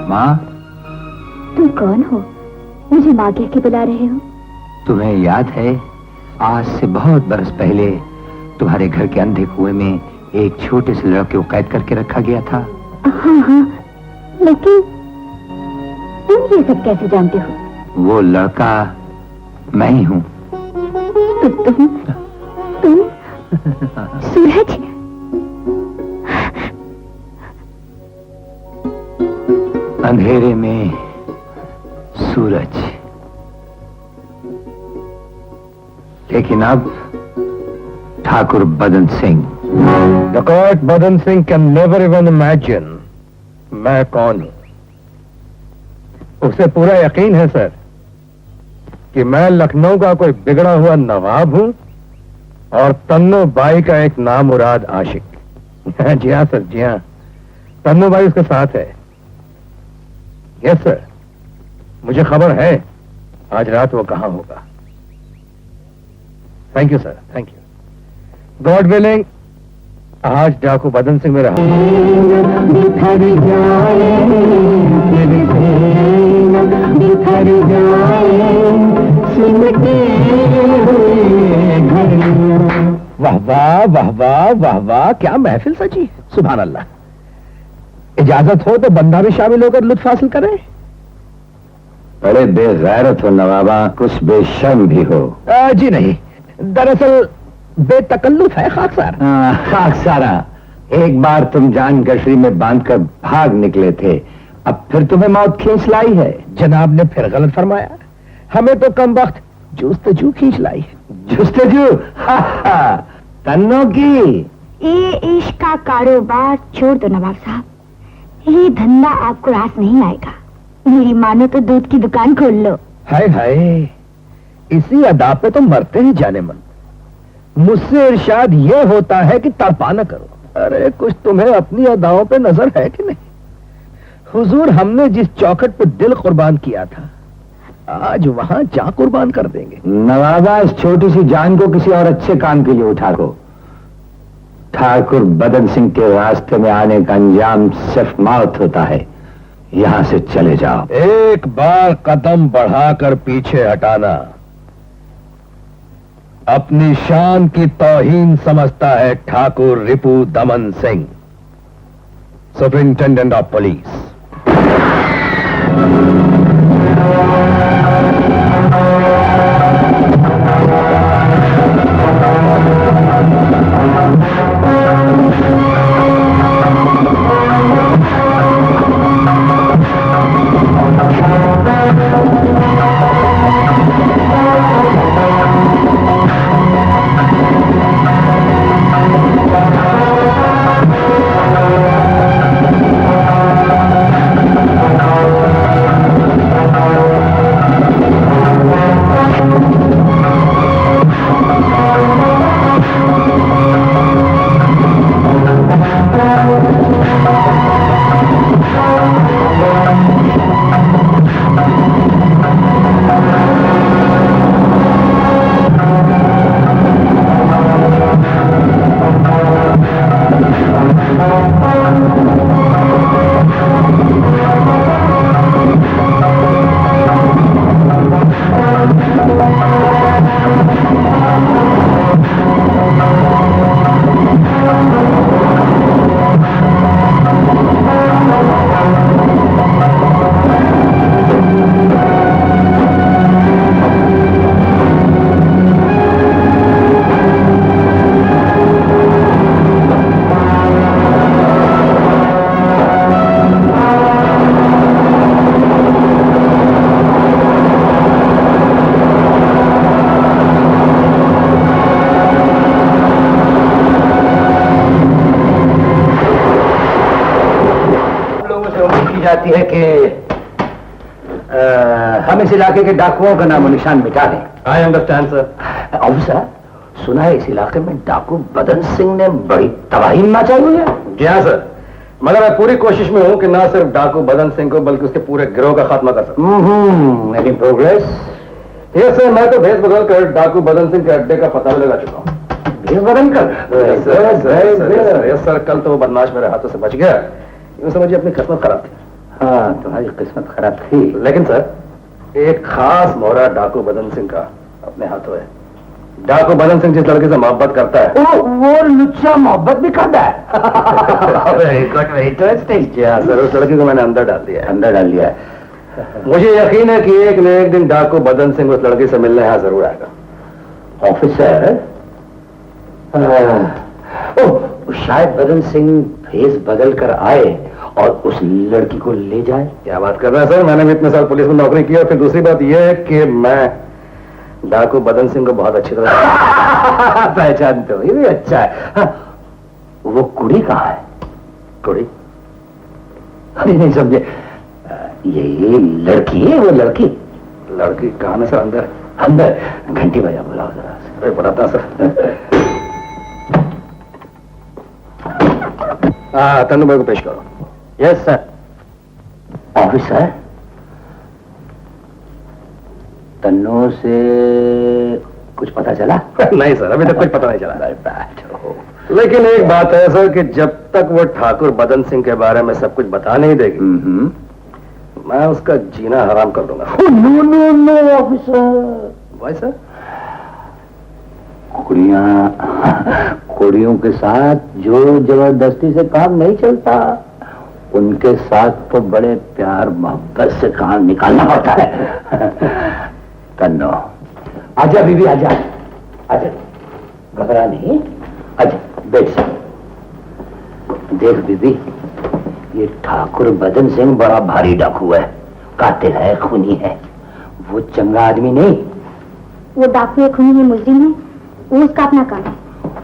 माँ, तुम कौन हो? मुझे माँ कह के बुला रहे हो? तुम्हें याद है आज से बहुत बरस पहले तुम्हारे घर के अंधे कुएं में एक छोटे से लड़के को कैद करके रखा गया था? हाँ, लेकिन तुम ये सब कैसे जानते हो? वो लड़का मैं ही हूँ। तुम सूरज? अंधेरे में सूरज। लेकिन अब ठाकुर बदन सिंह। डकैत बदन Singh can never even imagine मैं कौन हूं। उसे पूरा यकीन है सर कि मैं लखनऊ का कोई बिगड़ा हुआ नवाब हूं और तन्नू बाई का एक नामुराद आशिक। जी हाँ सर, जी हाँ, तन्नू बाई उसके साथ है। यस सर, मुझे खबर है आज रात वो कहां होगा। Thank you sir, thank you. God willing आज डाकू बदन सिंह मेरा वाह वाह वाह वाह वाह वाह, क्या महफिल सजी। सुभान अल्लाह। इजाजत हो तो बंदा भी शामिल होकर लुत्फ हासिल करे। बड़े बेगैरत हो नवाबा, कुछ बेशर्म भी हो। जी नहीं, दरअसल बेतकल्लुफ है खाकसार। खाकसारा, एक बार तुम जान गशरी में बांधकर भाग निकले थे, अब फिर तुम्हें मौत खींच लाई है। जनाब ने फिर गलत फरमाया, हमें तो कम वक्त जुस्तजू खींच लाई है। जुस्तजू? तन्नो की। ये इश्क का कारोबार छोड़ दो नवाब साहब, ये धंधा आपको रास नहीं आएगा। मेरी मानो तो दूध की दुकान खोल लो। हाय हाय, इसी अदा पे तो मरते हैं जाने मन। मुझसे इरशाद ये होता है कि तड़पा न करो। अरे कुछ तुम्हें अपनी अदाओं पे नजर है कि नहीं? हुजूर, हमने जिस चौखट पे दिल कुर्बान किया था, आज वहां जान कुर्बान कर देंगे। नवाबा, इस छोटी सी जान को किसी और अच्छे काम के लिए उठा लो। ठाकुर बदन सिंह के रास्ते में आने का अंजाम सिर्फ मौत होता है। यहां से चले जाओ। एक बार कदम बढ़ाकर पीछे हटाना अपनी शान की तौहीन समझता है ठाकुर रिपू दमन सिंह, सुपरिंटेंडेंट ऑफ पुलिस। जाती है कि हम इस इलाके के डाकुओं का नामो निशान मिटा दें। I understand sir. ऑफिसर, सुना है इस इलाके में डाकू बदन सिंह ने बड़ी तबाही मचाई हुई है। जी हाँ सर, मगर मैं पूरी कोशिश में हूं कि ना सिर्फ डाकू बदन सिंह को बल्कि उसके पूरे गिरोह का खात्मा कर सकूं। Any progress? ये सर, मैं तो भेस बदल कर डाकू बदन सिंह के अड्डे का पता भी लगा चुका हूँ। भेस बदल कर? यस सर, कल तो वो बदमाश मेरे हाथों से बच गया। यूं समझिए अपनी किस्मत खराब थी। हाँ, तुम्हारी किस्मत खराब थी। लेकिन सर, एक खास मोहरा डाकू बदन सिंह का अपने हाथों है। डाकू बदन सिंह जिस लड़के से मोहब्बत करता है वो लुच्चा मोहब्बत भी करता है। Very good, very interesting. Sir, उस लड़की को मैंने अंदर डाल दिया है। अंदर डाल दिया है। मुझे यकीन है कि एक न एक दिन डाकू बदन सिंह उस लड़की से मिलने यहाँ जरूर आएगा। ऑफिसर, शायद बदन सिंह भेस बदल कर आए और उस लड़की को ले जाए। क्या बात कर रहे हैं सर, मैंने भी इतने साल पुलिस में नौकरी की। और फिर दूसरी बात यह है कि मैं डाकू बदन सिंह को बहुत अच्छी तरह पहचानते हो, ये भी अच्छा है। हाँ, वो कुड़ी कहाँ है? कुड़ी? अरे नहीं समझे, ये लड़की है। वो लड़की लड़की कहाँ है सर? अंदर? अंदर घंटी बजा, बुलाओ जरा। अरे बताता सर। तन्नू भाई को पेश करो। Yes sir. ऑफिसर, तन्नू से कुछ पता चला? नहीं सर, अभी तक कुछ पता नहीं चला। लेकिन एक बात है सर कि जब तक वो ठाकुर बदन सिंह के बारे में सब कुछ बता नहीं देगी, मैं उसका जीना हराम कर दूंगा। No no no officer. भाई सर, कुड़ियों के साथ जो जबरदस्ती से काम नहीं चलता, उनके साथ तो बड़े प्यार मोहब्बत से काम निकालना पड़ता है। तन्नो, आजा बीबी, आजा आजा। घबरा नहीं। अच्छा बैठ जा। देख बीबी, ये ठाकुर बदन सिंह बड़ा भारी डाकू है, कातिल है, खूनी है। वो चंगा आदमी नहीं। वो डाकू है, खूनी है, मुजरिम है, वो उसका अपना काम है।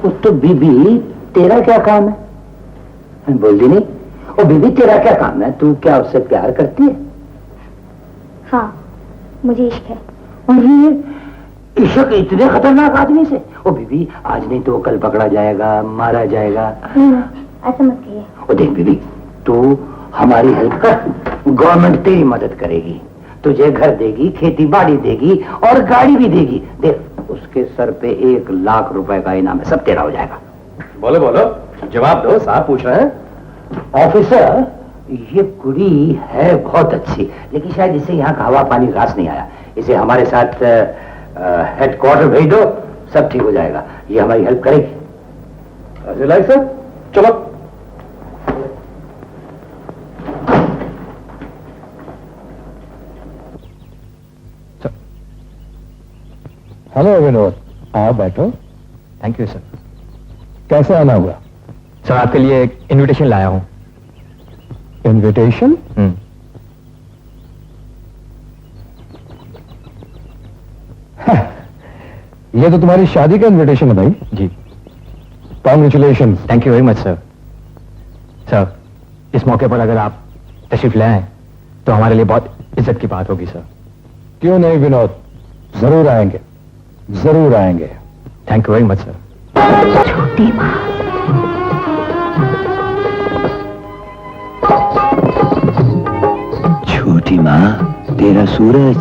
वो तो बीबी तेरा क्या काम है? बोल दी नहीं। ओ बीबी तेरा क्या काम है? तू क्या उससे प्यार करती है? हाँ, मुझे इश्क है। और ये इश्क इतने खतरनाक आदमी से? ओ बीबी आज नहीं तो कल पकड़ा जाएगा, मारा जाएगा। ऐसा मत कहिए। ओ देख बीबी, तू हमारी हेल्प कर, गवर्नमेंट तेरी मदद करेगी, तुझे घर देगी, खेती बाड़ी देगी और गाड़ी भी देगी। देख उसके सर पे 1 लाख रुपए का इनाम है, सब तेरा हो जाएगा। बोलो बोलो, जवाब दो, साहब पूछ रहे हैं। ऑफिसर, ये कुड़ी है बहुत अच्छी, लेकिन शायद इसे यहाँ का हवा पानी रास नहीं आया। इसे हमारे साथ हेडक्वार्टर भेज दो, सब ठीक हो जाएगा। ये हमारी हेल्प करेगी। लाइक सर, चलो। हेलो विनोद, आओ बैठो। Thank you sir. कैसे आना हुआ? सर आपके लिए एक इनविटेशन लाया हूं। इनविटेशन? ये तो तुम्हारी शादी का इनविटेशन है भाई। जी। Congratulation. Thank you very much sir. Sir इस मौके पर अगर आप तशरीफ ले आए तो हमारे लिए बहुत इज्जत की बात होगी सर। क्यों नहीं विनोद, जरूर आएंगे, जरूर आएंगे। Thank you very much sir. छोटी माँ, छोटी माँ, तेरा सूरज।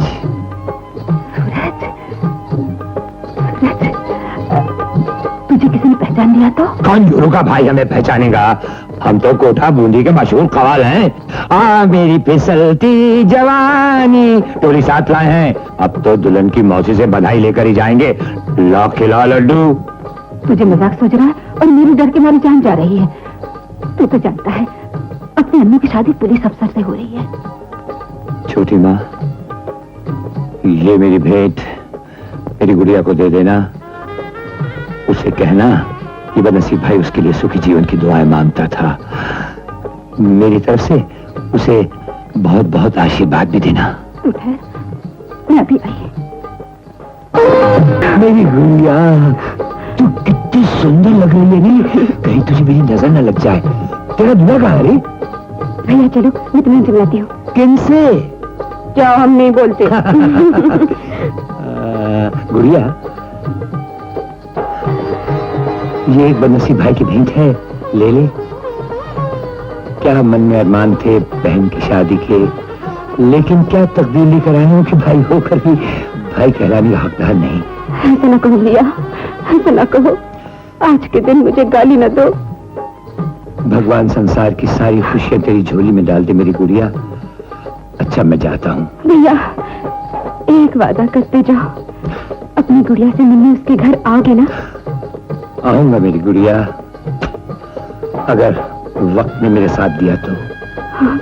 तुझे किसी ने पहचान लिया तो? कौन गुरु का भाई हमें पहचानेगा? हम तो कोठा बूंदी के मशहूर कवाल हैं। मेरी फिसलती जवानी टोली साथ लाए हैं। अब तो दुल्हन की मौसी से बधाई लेकर ही जाएंगे। ला खिला लड्डू। तुझे मजाक सोच रहा है और मेरी डर के मारी जान जा रही है। तू तो जानता है अपनी अम्मी की शादी पुलिस अफसर से हो रही है। छोटी माँ, ये मेरी भेंट मेरी गुड़िया को दे देना। उसे कहना कि बदनसीब भाई उसके लिए सुखी जीवन की दुआएं मांगता था। मेरी तरफ से उसे बहुत बहुत आशीर्वाद भी देना। तू ठहर, मैं अभी आई। मेरी गुड़िया, तू कितनी सुंदर लग रही है नी। कहीं तुझे मेरी नजर न लग जाए। तेरा दूल्हा कहाँ है रे? भैया चलो, मैं तुम्हें जमलाती हूँ। किनसे? क्या हम नहीं बोलते। गुड़िया, ये एक बदनसीब भाई की भेंट है, ले ले। क्या मन में अरमान थे बहन की शादी के, लेकिन क्या तकदीर लेकर आए हो कि भाई होकर भी भाई कहलाने का हकदार नहीं। ऐसा ना कहो भैया, ऐसा ना कहो। आज के दिन मुझे गाली न दो। भगवान संसार की सारी खुशियां तेरी झोली में डाल दे मेरी गुड़िया। अच्छा मैं जाता हूँ। भैया एक वादा करते जाओ, अपनी गुड़िया से मिलने उसके घर आओगे ना? आऊंगा मेरी गुड़िया, अगर वक्त ने मेरे साथ दिया तो। हाँ।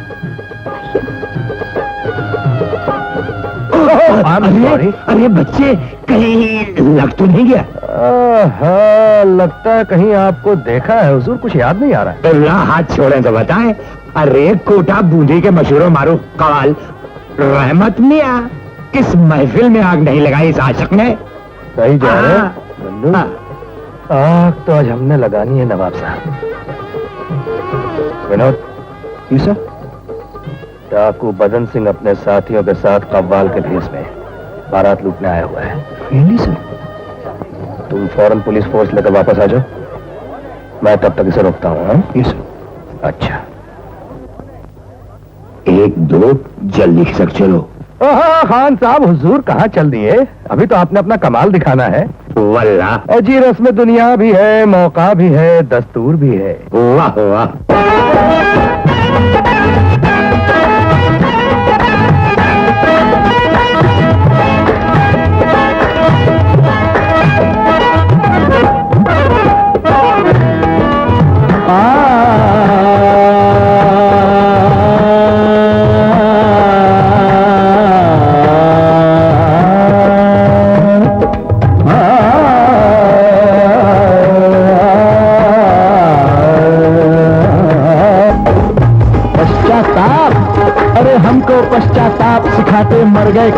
अरे बच्चे, कहीं लग तो नहीं गया? हाँ, लगता है कहीं आपको देखा है हुजूर, कुछ याद नहीं आ रहा है। हाथ छोड़े तो बताएं। अरे कोटा बूंदी के मशहूर मारूफ कवाल रहमत मियां, किस महफिल में आग नहीं लगाई इस आशिक ने? सही जा रहे बंधु। आग तो आज हमने लगानी है नवाब साहब। विनोद, जी सर। डाकू बदन सिंह अपने साथियों के साथ कव्वाल के भेष में बारात लूटने आया हुआ है। Really sir? तुम फौरन पुलिस फोर्स लेकर वापस आ जाओ, मैं तब तक इसे रोकता हूँ। Yes sir. अच्छा, 1 2 जल्दी खिसक चलो। हाँ खान साहब, हुजूर कहाँ चल दिए? अभी तो आपने अपना कमाल दिखाना है। वल्ला, और जी रस्म दुनिया भी है, मौका भी है, दस्तूर भी है। वाह वाह।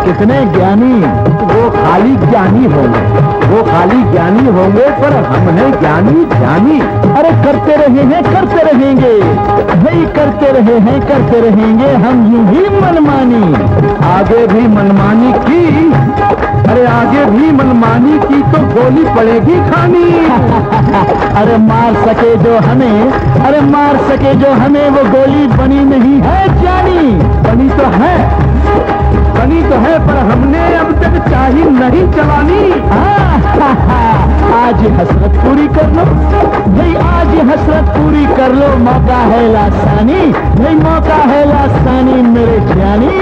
कितने ज्ञानी, वो खाली ज्ञानी होंगे, वो खाली ज्ञानी होंगे, पर हम हैं ज्ञानी ध्यानी। अरे करते रहे हैं करते रहेंगे, भाई करते रहे हैं करते रहेंगे, हम यूं ही मनमानी, आगे भी मनमानी की, अरे आगे भी मनमानी की तो गोली पड़ेगी खानी। अरे मार सके जो हमें, अरे मार सके जो हमें, वो गोली बनी नहीं है जानी, बनी तो है, बनी तो है, पर हमने अब तक चाही नहीं चलानी। आज हसरत पूरी कर लो भाई, आज हसरत पूरी कर लो, मौका है लासानी भाई, मौका है लासानी मेरे जानी।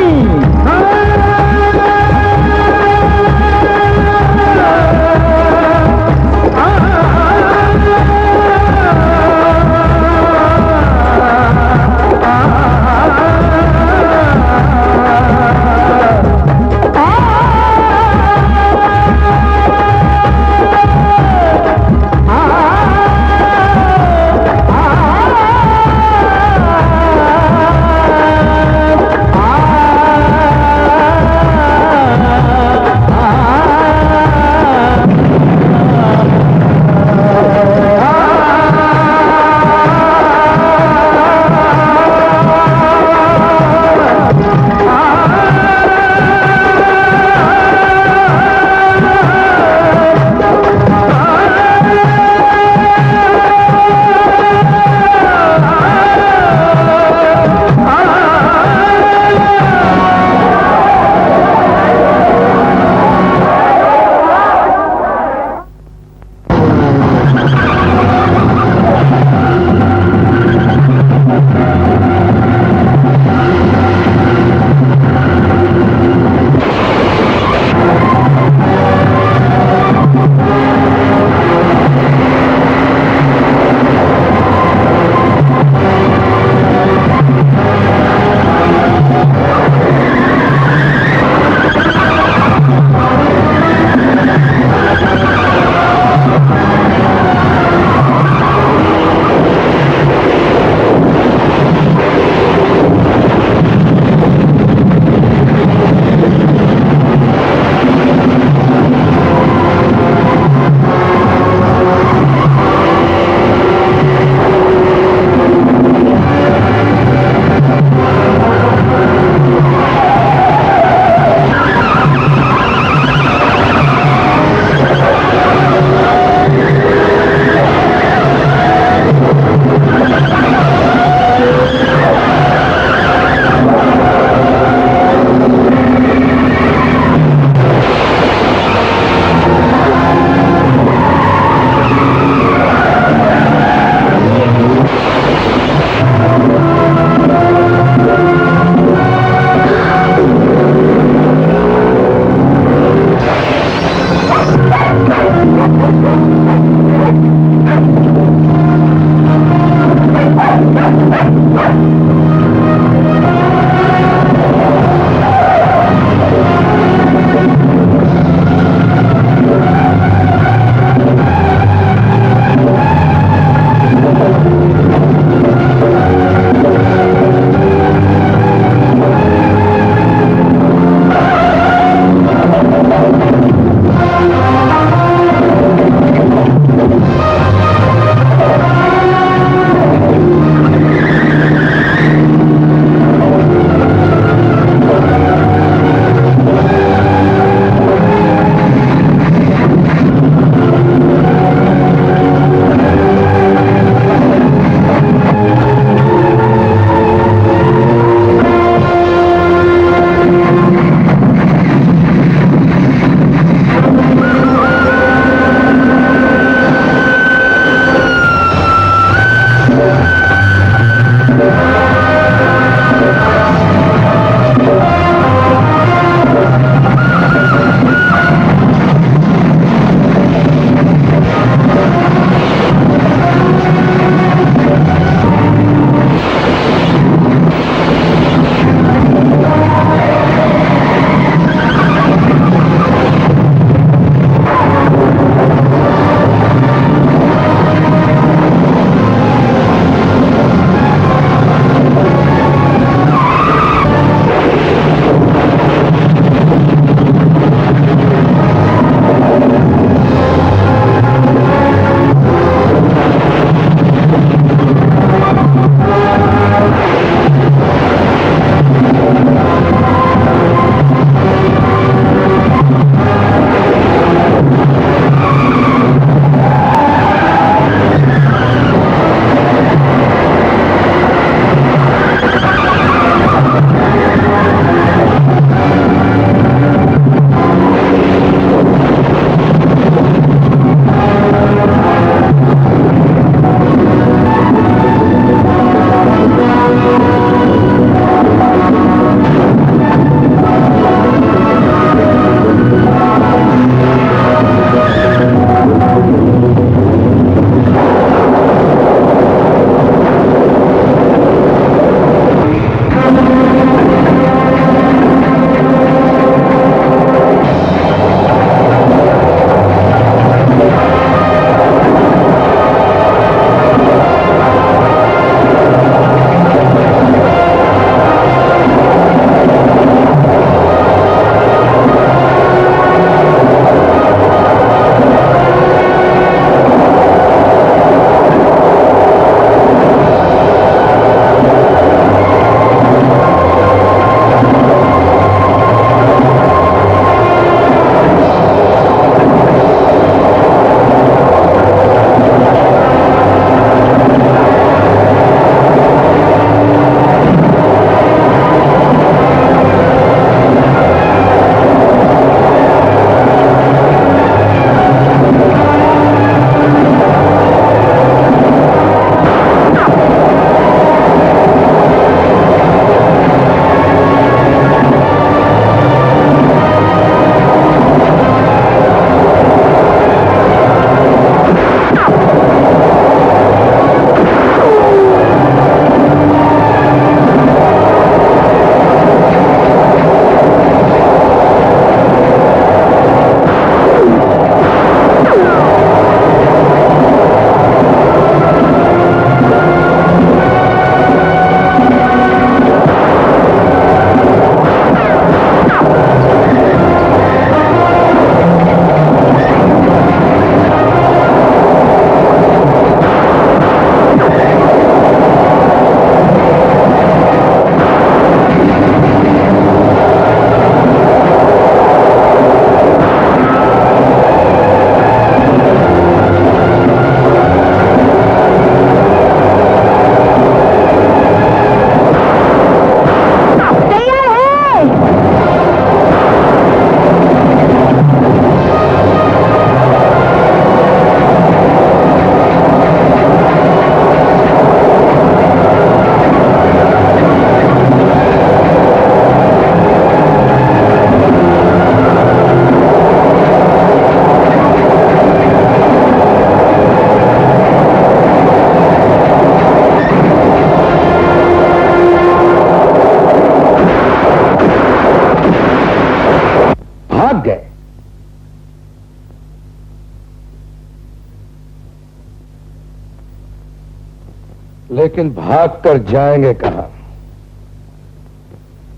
लेकिन भाग कर जाएंगे कहां?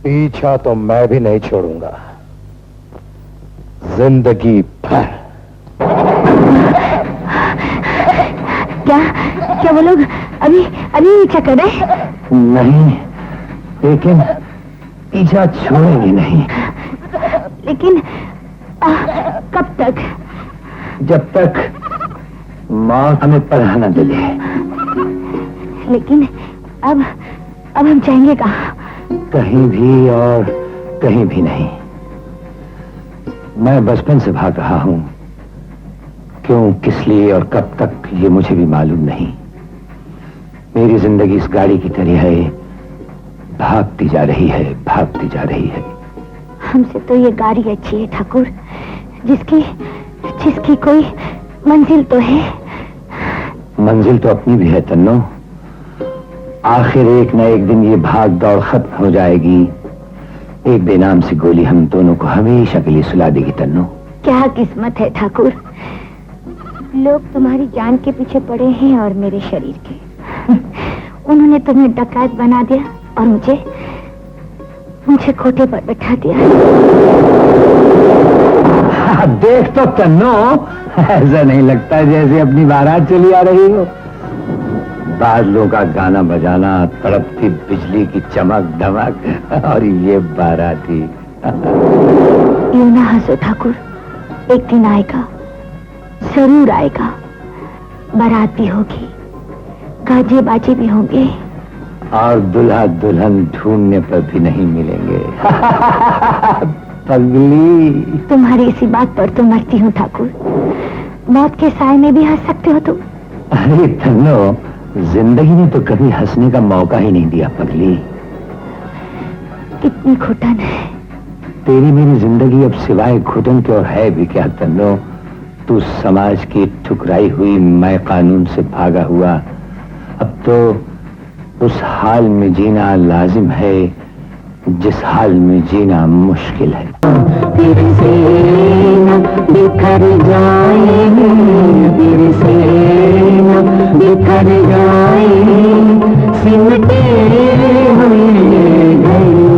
पीछा तो मैं भी नहीं छोड़ूंगा जिंदगी भर। क्या क्या वो लोग अभी अभी पीछा कर रहे? नहीं, लेकिन पीछा छोड़ेंगे नहीं। लेकिन कब तक? जब तक मौत हमें पनाह न दे। लेकिन अब हम जाएंगे कहाँ? कहीं भी और कहीं भी नहीं। मैं बचपन से भाग रहा हूं, क्यों, किस लिए और कब तक ये मुझे भी मालूम नहीं। मेरी जिंदगी इस गाड़ी की तरह है, भागती जा रही है, भागती जा रही है। हमसे तो ये गाड़ी अच्छी है ठाकुर, जिसकी कोई मंजिल तो है। मंजिल तो अपनी भी है तन्नो। आखिर एक न एक दिन ये भाग दौड़ खत्म हो जाएगी। एक बेनाम सी गोली हम दोनों को हमेशा के लिए सुला देगी तन्नो। क्या किस्मत है ठाकुर, लोग तुम्हारी जान के पीछे पड़े हैं और मेरे शरीर के। उन्होंने तुम्हें डकैत बना दिया और मुझे खोटे पर बैठा दिया। देख तो तन्नो, ऐसा नहीं लगता जैसे अपनी बारात चली आ रही हो। बादलों का गाना बजाना, तड़पती बिजली की चमक दमक, और ये बाराती। यूं ना हंसो ठाकुर, एक दिन आएगा, जरूर आएगा। बारात भी होगी, गाजे बाजे भी होंगे, और दुल्हा दुल्हन ढूंढने पर भी नहीं मिलेंगे। पगली, तुम्हारी इसी बात पर तो मरती हूँ ठाकुर। मौत के साए में भी हंस सकते हो तुम। अरे तन्नो, जिंदगी ने तो कभी हंसने का मौका ही नहीं दिया पगली। कितनी घुटन है। तेरी मेरी जिंदगी अब सिवाय घुटन के और है भी क्या तन्नो? तू समाज की ठुकराई हुई, मैं कानून से भागा हुआ। अब तो उस हाल में जीना लाजिम है जिस हाल में जीना मुश्किल है। फिर से न बिखर जाएंगे, फिर से न बिखर जाएंगे, सिमटे हुए घड़ियों।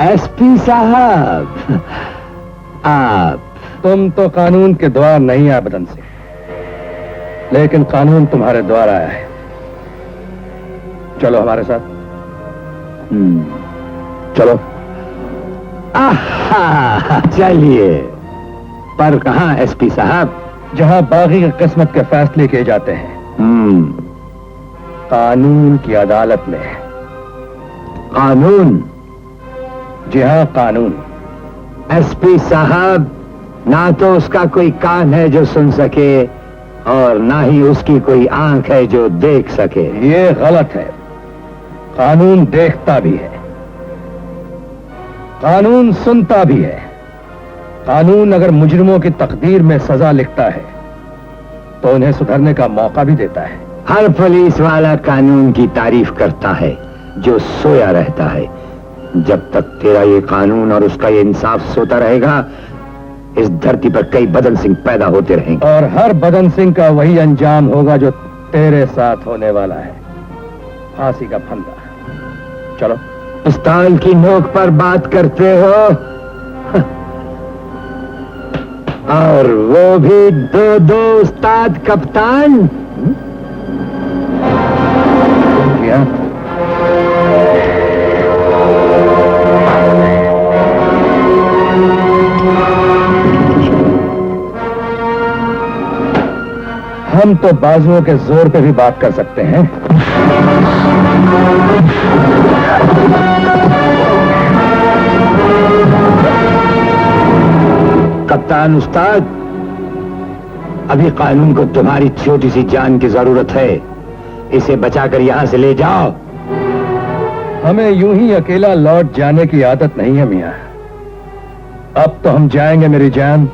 एसपी साहब, आप। तुम तो कानून के द्वार नहीं आए बदन से, लेकिन कानून तुम्हारे द्वार आया है। चलो हमारे साथ। चलो। चलिए, पर कहां एसपी साहब? जहां बागी की किस्मत के फैसले किए जाते हैं। कानून की अदालत में। कानून? जी हाँ, कानून। एसपी साहब, ना तो उसका कोई कान है जो सुन सके, और ना ही उसकी कोई आंख है जो देख सके। ये गलत है। कानून देखता भी है, कानून सुनता भी है। कानून अगर मुजरिमों की तकदीर में सजा लिखता है तो उन्हें सुधरने का मौका भी देता है। हर पुलिस वाला कानून की तारीफ करता है जो सोया रहता है। जब तक तेरा ये कानून और उसका ये इंसाफ सोता रहेगा, इस धरती पर कई बदन सिंह पैदा होते रहेंगे, और हर बदन सिंह का वही अंजाम होगा जो तेरे साथ होने वाला है, फांसी का फंदा। चलो। पिस्तौल की नोक पर बात करते हो, और वो भी दो उस्ताद कप्तान। क्या? हम तो बाजुओं के जोर पे भी बात कर सकते हैं। कप्तान उस्ताद, अभी कानून को तुम्हारी छोटी सी जान की जरूरत है। इसे बचाकर यहां से ले जाओ। हमें यूं ही अकेला लौट जाने की आदत नहीं है मियां। अब तो हम जाएंगे मेरी जान,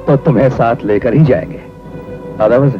तो तुम्हें साथ लेकर ही जाएंगे। आदाब से।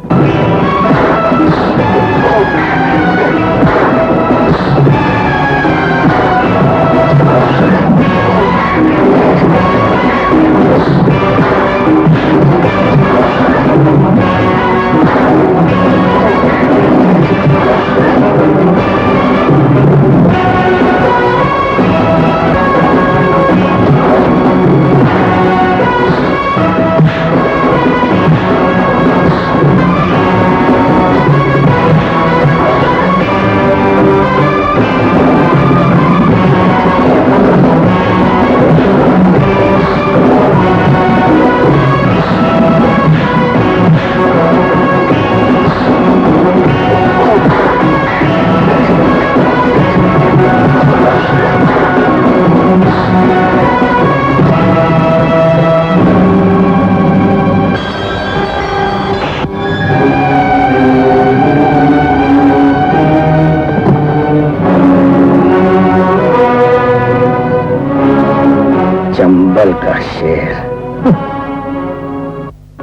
चंबल का शेर।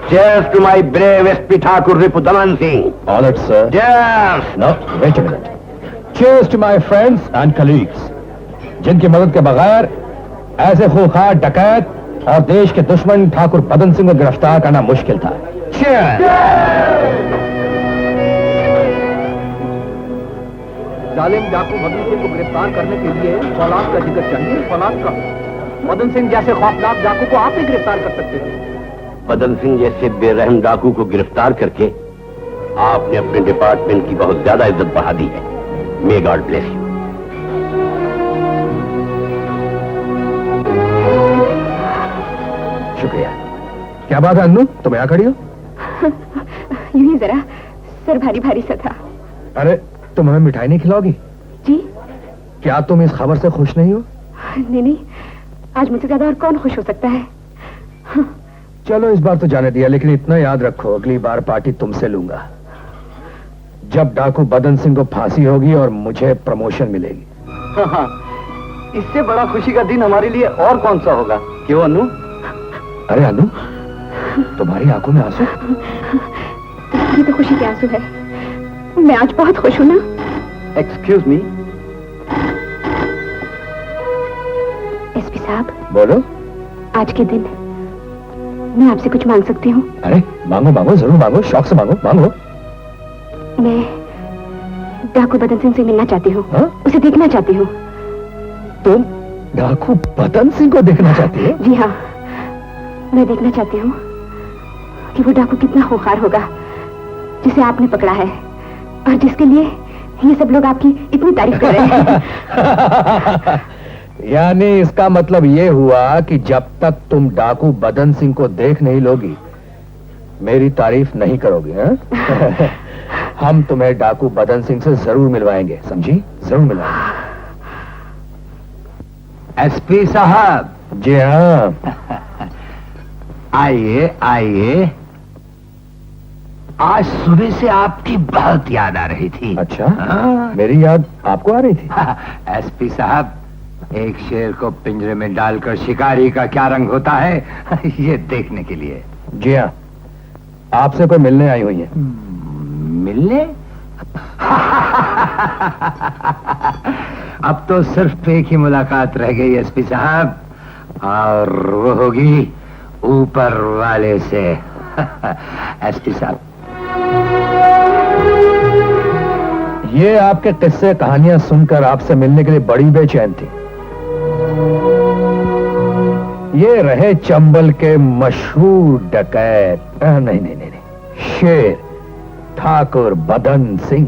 Cheers to my brave SP Thakur Ripudaman Singh. Honored, sir. Cheers. No, wait a minute. Cheers to my friends and colleagues, जिनकी मदद के बगैर ऐसे खूंखार डकैत और देश के दुश्मन ठाकुर बदन सिंह को गिरफ्तार करना मुश्किल था। Cheers. जालिम डाकू मदन सिंह को गिरफ्तार करने के लिए फौलाद का जिक्र चाहिए। फौलाद का मदन सिंह जैसे खौफनाक डाकू को आप ही गिरफ्तार कर सकते थे। मदन सिंह जैसे बेरहम डाकू को गिरफ्तार करके आपने अपने डिपार्टमेंट की बहुत ज्यादा इज्जत बढ़ा दी है। May God bless you. शुक्रिया। क्या बात है अन्नू, तुम यहाँ खड़ी हो? यूं ही जरा सर भारी भारी सा था। अरे तुम हमें मिठाई नहीं खिलाओगी? जी? क्या तुम इस खबर से खुश नहीं हो? नहीं, आज मुझसे ज्यादा और कौन खुश हो सकता है। चलो इस बार तो जाने दिया, लेकिन इतना याद रखो अगली बार पार्टी तुमसे लूंगा जब डाकू बदन सिंह को फांसी होगी और मुझे प्रमोशन मिलेगी। हाँ, इससे बड़ा खुशी का दिन हमारे लिए और कौन सा होगा, क्यों अनु? अरे अनु, तुम्हारी आंखों में आंसू? ये तो खुशी के आंसू है। मैं आज बहुत खुश हूं ना। Excuse me. एसपी साहब। बोलो। आज के दिन मैं आपसे कुछ मांग सकती हूँ? अरे मांगो मांगो, जरूर मांगो, शौक से मांगो मांगो। मैं डाकू बदन सिंह से मिलना चाहती हूँ। उसे देखना चाहती हूँ। तुम डाकू बदन सिंह को देखना चाहती हो? जी हाँ, मैं देखना चाहती हूँ कि वो डाकू कितना खूंखार होगा जिसे आपने पकड़ा है और जिसके लिए ये सब लोग आपकी इतनी तारीफ कर रहे हैं। यानी इसका मतलब ये हुआ कि जब तक तुम डाकू बदन सिंह को देख नहीं लोगी मेरी तारीफ नहीं करोगी, हाँ? हम तुम्हें डाकू बदन सिंह से जरूर मिलवाएंगे, समझी? जरूर मिलवाएंगे। एसपी साहब। जी हाँ। आइए आइए। आज सुबह से आपकी बहुत याद आ रही थी। अच्छा, मेरी याद आपको आ रही थी? एसपी साहब, एक शेर को पिंजरे में डालकर शिकारी का क्या रंग होता है ये देखने के लिए। जी हाँ, आपसे कोई मिलने आई हुई है। मिलने? अब तो सिर्फ एक ही मुलाकात रह गई एसपी साहब, और वो होगी ऊपर वाले से। एसपी साहब, ये आपके किस्से कहानियां सुनकर आपसे मिलने के लिए बड़ी बेचैन थी। ये रहे चंबल के मशहूर डकैत, नहीं नहीं नहीं, शेर ठाकुर बदन सिंह।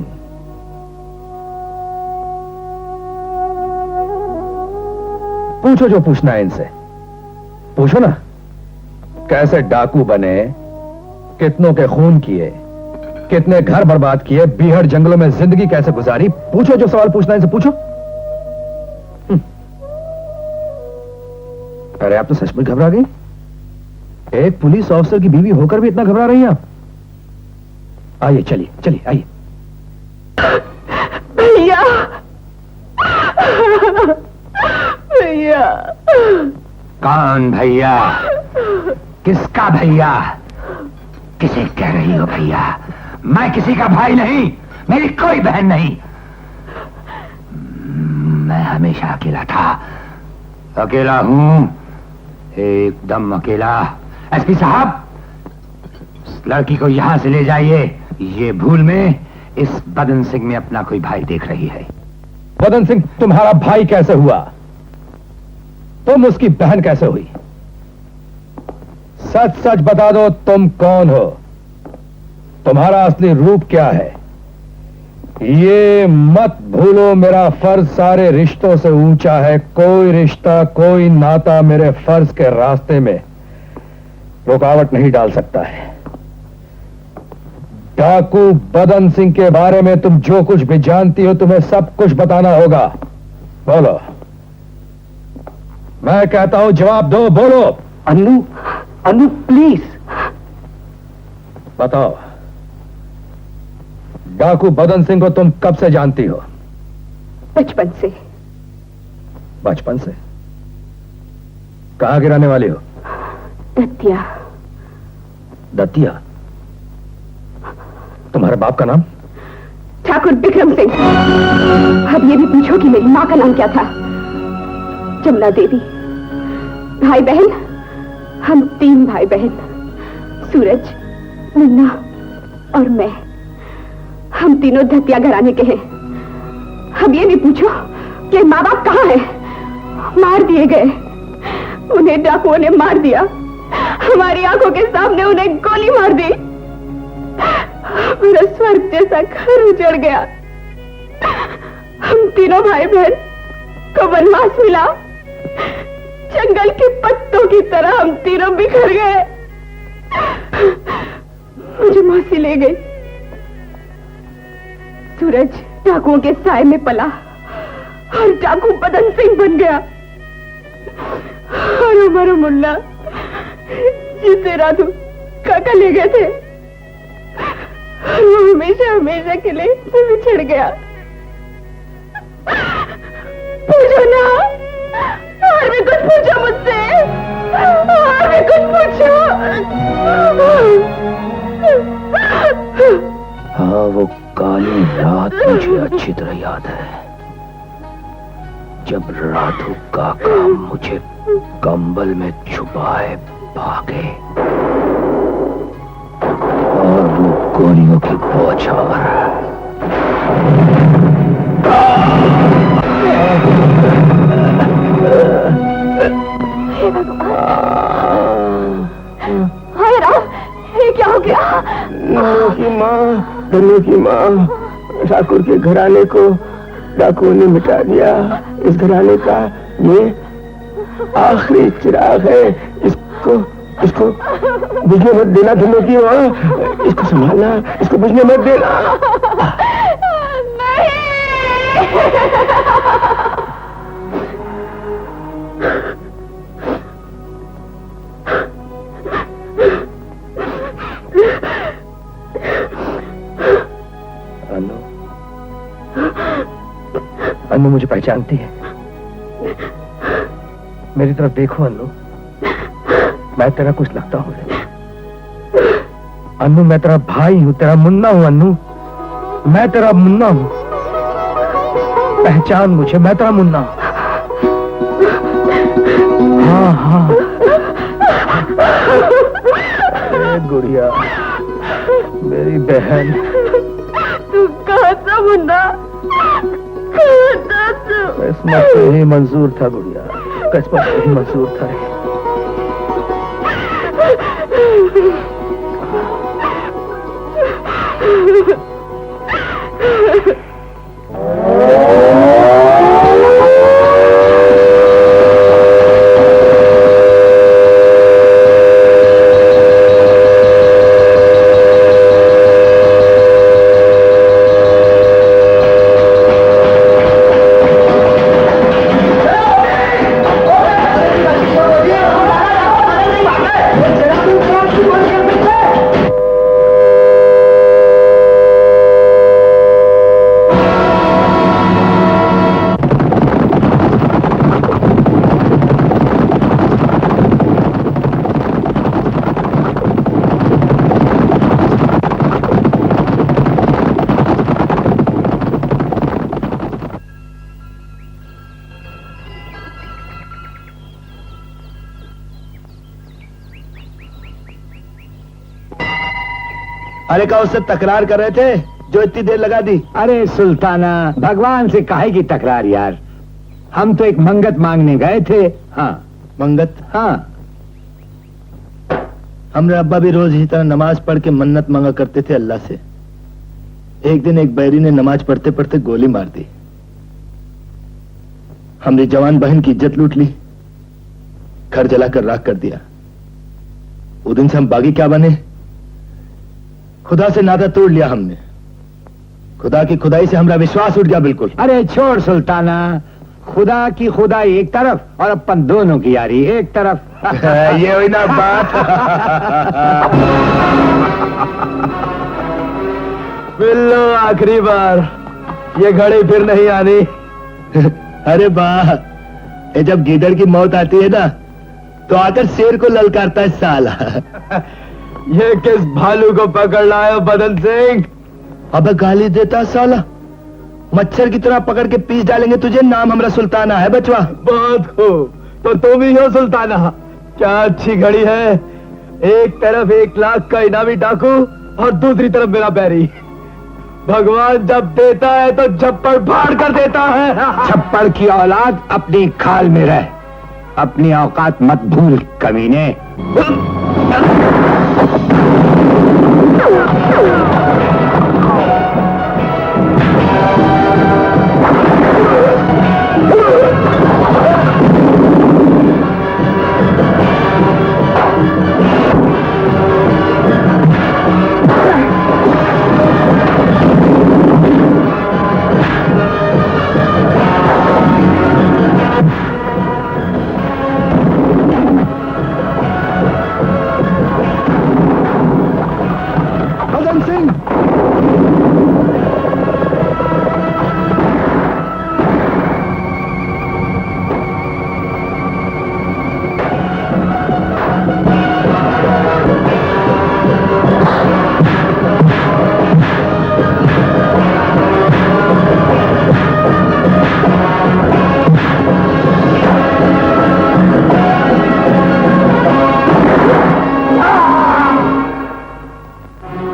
पूछो जो पूछना है इनसे, पूछो ना। कैसे डाकू बने, कितनों के खून किए, कितने घर बर्बाद किए, बीहड़ जंगलों में जिंदगी कैसे गुजारी, पूछो जो सवाल पूछना है इनसे पूछो। अरे आप तो सचमुच घबरा गई। एक पुलिस ऑफिसर की बीवी होकर भी इतना घबरा रही हैं आप। आइए चलिए चलिए आइए। भैया भैया। कौन भैया? किसका भैया? किसे कह रही हो भैया? मैं किसी का भाई नहीं, मेरी कोई बहन नहीं। मैं हमेशा अकेला था, अकेला हूं, एकदम अकेला। एसपी साहब, इस लड़की को यहां से ले जाइए। ये भूल में इस बदन सिंह में अपना कोई भाई देख रही है। बदन सिंह तुम्हारा भाई कैसे हुआ? तुम उसकी बहन कैसे हुई? सच सच बता दो, तुम कौन हो? तुम्हारा असली रूप क्या है? ये मत भूलो, मेरा फर्ज सारे रिश्तों से ऊंचा है। कोई रिश्ता, कोई नाता मेरे फर्ज के रास्ते में रुकावट नहीं डाल सकता है। डाकू बदन सिंह के बारे में तुम जो कुछ भी जानती हो, तुम्हें सब कुछ बताना होगा। बोलो, मैं कहता हूं जवाब दो, बोलो। अन्नू, अन्नू प्लीज बताओ, डाकू बदन सिंह को तुम कब से जानती हो? बचपन से। बचपन से? कहां की रहने वाली हो? दतिया। दतिया? तुम्हारे बाप का नाम? ठाकुर विक्रम सिंह। अब ये भी पूछो कि मेरी माँ का नाम क्या था? जमुना देवी। भाई बहन, हम 3 भाई बहन, सूरज, मुन्ना और मैं। हम तीनों दतिया घराने के हैं। अब ये भी पूछो कि माँ बाप कहाँ हैं? मार दिए गए, उन्हें डाकुओं ने मार दिया। हमारी आंखों के सामने उन्हें गोली मार दी। मेरा स्वर्ग जैसा घर उजड़ गया। हम तीनों भाई बहन को वनवास मिला। जंगल के पत्तों की तरह हम तीनों बिखर गए। मुझे मौसी ले गई। सूरज डाकुओं के साए में पला और डाकू बदन सिंह बन गया। और हमारा मुन्ना, जिसे राधू काका ले गए थे, और वो हमेशा हमेशा के लिए से बिछड़ गया। पूछो ना, और भी कुछ पूछो मुझसे, और भी कुछ पूछो। हाँ, वो काली रात मुझे अच्छी तरह याद है, जब राधू काका मुझे कंबल में छुपाए भागे और वो गोलियों की बौछार। हाय राम, ये क्या हो गया? धनु की माँ, ठाकुर के घराने को डाकुओं ने मिटा दिया। इस घराने का ये आखिरी चिराग है। इसको बुझने मत देना धनु की माँ। इसको संभालना, इसको बुझने मत देना। अन्नू मुझे पहचानती है? मेरी तरफ देखो अन्नू, मैं तेरा कुछ लगता हूँ अन्नू। मैं तेरा भाई हूँ, तेरा मुन्ना हूँ अन्नू। मैं तेरा मुन्ना हूँ, पहचान मुझे, मैं तेरा मुन्ना हूँ। हाँ हाँ। गुड़िया, मेरी बहन। तू कहाँ था मुन्ना? किस्मत से ही मंजूर था गुड़िया, किस्मत से ही मंजूर था। अरे का उससे तकरार कर रहे थे जो इतनी देर लगा दी? अरे सुल्ताना, भगवान से काहे की तकरार यार, हम तो एक मंगत मांगने गए थे। हाँ मंगत? हाँ, हमरे अब्बा भी रोज इसी तरह नमाज पढ़ के मन्नत मांगा करते थे अल्लाह से। एक दिन एक बैरी ने नमाज पढ़ते पढ़ते गोली मार दी। हमने जवान बहन की इज्जत लूट ली, घर जलाकर राख कर दिया। उस दिन से हम बागी क्या बने, खुदा से नाता तोड़ लिया हमने। खुदा की खुदाई से हमारा विश्वास उठ गया बिल्कुल। अरे छोड़ सुल्ताना, खुदा की खुदाई एक तरफ और अपन दोनों की यारी एक तरफ। ये हुई ना बात। मिल लो आखिरी बार, ये घड़ी फिर नहीं आनी। अरे वाह, ये जब गीदड़ की मौत आती है ना तो आकर शेर को ललकारता है साला। ये किस भालू को पकड़ लाया बदन सिंह? अबे गाली देता साला, मच्छर की तरह पकड़ के पीस डालेंगे तुझे। नाम हमरा सुल्ताना है बचवा। बहुत खूब, तो तुम ही हो सुल्ताना। क्या अच्छी घड़ी है, एक तरफ 1 लाख का इनामी डाकू और दूसरी तरफ मेरा बैरी। भगवान जब देता है तो झप्पड़ फाड़ कर देता है। छप्पड़ की औलाद अपनी खाल में रह, अपनी औकात मत भूल कमीने।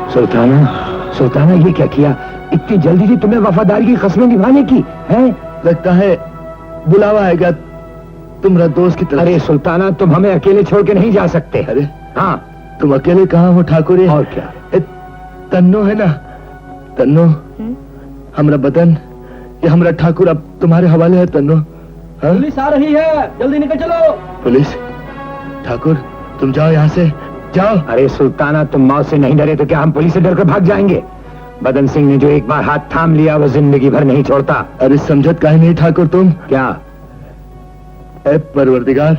सुल्ताना, सुल्ताना ये क्या किया? इतनी जल्दी थी तुम्हें वफादारी की कस्में निभाने की हैं? लगता है बुलावा आएगा तुम्हारा दोस्त की तरफ। अरे सुल्ताना, तुम हमें अकेले छोड़ के नहीं जा सकते। अरे हाँ, तुम अकेले कहाँ हो ठाकुर? और क्या? तन्नो है ना, तन्नो हमरा बदन, ये हमरा ठाकुर अब तुम्हारे हवाले है तन्नो। पुलिस आ रही है, जल्दी निकल चलो। पुलिस? ठाकुर तुम जाओ यहाँ से, जाओ। अरे सुल्ताना, तुम मौत से नहीं डरे तो क्या हम पुलिस से डरकर भाग जाएंगे? बदन सिंह ने जो एक बार हाथ थाम लिया वो जिंदगी भर नहीं छोड़ता। अरे समझत काहे नहीं ठाकुर तुम? क्या? ऐ परवरदिगार,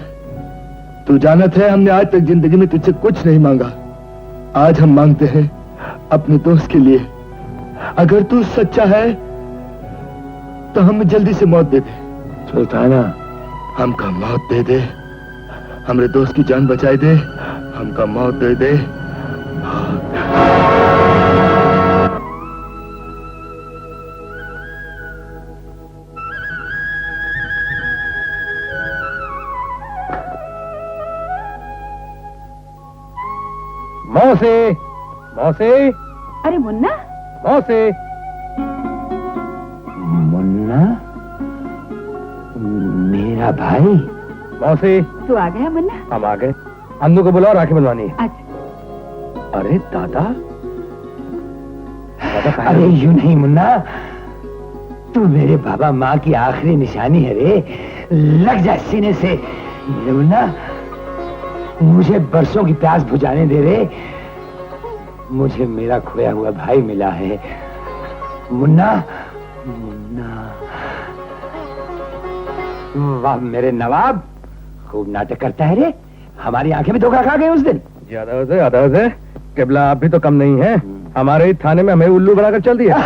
तू जानत है हमने आज तक जिंदगी में तुझसे कुछ नहीं मांगा। आज हम मांगते हैं अपने दोस्त के लिए। अगर तू सच्चा है तो हमें जल्दी से मौत दे दे। सुल्ताना, हमका मौत दे दे, हमरे दोस्त की जान बचाए दे, हमका मौत दे दे। मौसे, मौसे, अरे मुन्ना, मौसे। मुन्ना, मेरा भाई। मौसे, तू आ गया मुन्ना? हम आ गए। अन्नू को बुलाओ, राखी बंधवानी है। अच्छा। अरे दादा, अरे यूं नहीं मुन्ना, तू मेरे बाबा माँ की आखिरी निशानी है रे। लग जा सीने से। मेरे मुन्ना, मुझे बरसों की प्यास बुझाने दे रे। मुझे मेरा खोया हुआ भाई मिला है। मुन्ना, मुन्ना। वाह मेरे नवाब, खूब नाटक करता है रे। हमारी आंखें भी धोखा खा गई उस दिन। ज्यादा से केबला आप भी तो कम नहीं है। हमारे ही थाने में हमें उल्लू बनाकर चल दिया।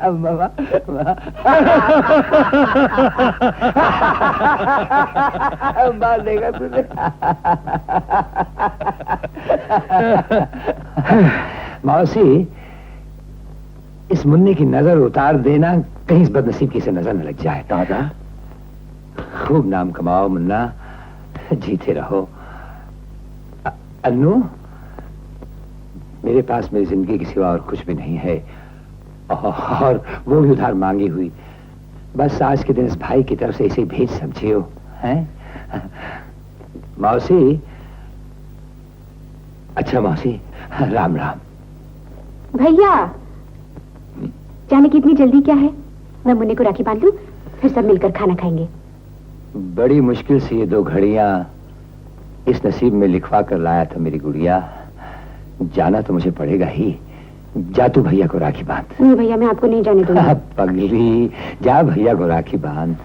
बाबा, बात देखा तुझे। मौसी, इस मुन्ने की नजर उतार देना, कहीं इस बदनसीब की से नजर न लग जाए। दादा, खूब नाम कमाओ मुन्ना, जीते रहो। अन्नू, मेरे पास मेरी जिंदगी के सिवा और कुछ भी नहीं है, और वो भी उधार मांगी हुई। बस आज के दिन इस भाई की तरफ से इसे भेज समझियो, हैं? मौसी, अच्छा मौसी, राम राम। भैया, जाने की इतनी जल्दी क्या है? मैं मुन्ने को राखी बांध दूं, फिर सब मिलकर खाना खाएंगे। बड़ी मुश्किल से ये 2 घड़ियां इस नसीब में लिखवा कर लाया था मेरी गुड़िया। जाना तो मुझे पड़ेगा ही। जा तू भैया को राखी बांध। नहीं भैया, मैं आपको नहीं जाने दूंगा। पगली, जा भैया को राखी बांध।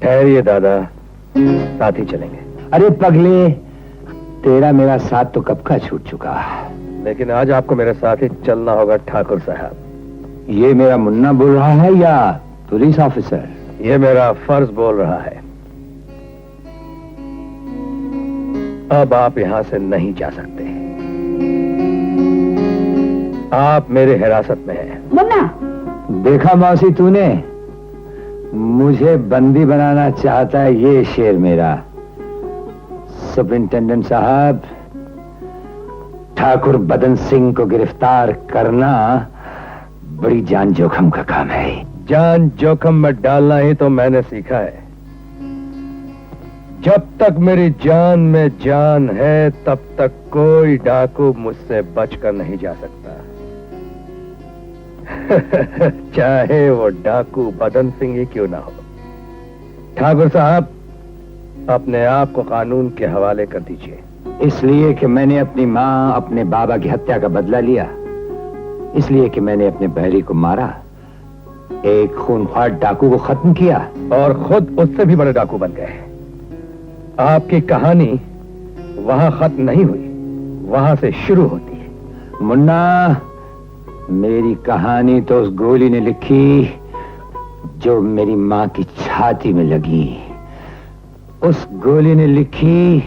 ठहरिए दादा, साथ ही चलेंगे। अरे पगले, तेरा मेरा साथ तो कब का छूट चुका। लेकिन आज आपको मेरे साथ ही चलना होगा ठाकुर साहब। ये मेरा मुन्ना बोल रहा है या पुलिस ऑफिसर? ये मेरा फर्ज बोल रहा है। अब आप यहां से नहीं जा सकते। आप मेरे हिरासत में हैं। मुन्ना, देखा मौसी तूने, मुझे बंदी बनाना चाहता है ये शेर मेरा। सुपरिंटेंडेंट साहब, ठाकुर बदन सिंह को गिरफ्तार करना बड़ी जान जोखिम का काम है। जान जोखिम में डालना ही तो मैंने सीखा है। जब तक मेरी जान में जान है, तब तक कोई डाकू मुझसे बचकर नहीं जा सकता। चाहे वो डाकू बदन सिंह ही क्यों ना हो। ठाकुर साहब, अपने आप को कानून के हवाले कर दीजिए। इसलिए कि मैंने अपनी माँ, अपने बाबा की हत्या का बदला लिया, इसलिए कि मैंने अपने बहरी को मारा, एक खूनख्वार डाकू को खत्म किया और खुद उससे भी बड़े डाकू बन गए। आपकी कहानी वहां खत्म नहीं हुई, वहां से शुरू होती है। मुन्ना, मेरी कहानी तो उस गोली ने लिखी जो मेरी माँ की छाती में लगी, उस गोली ने लिखी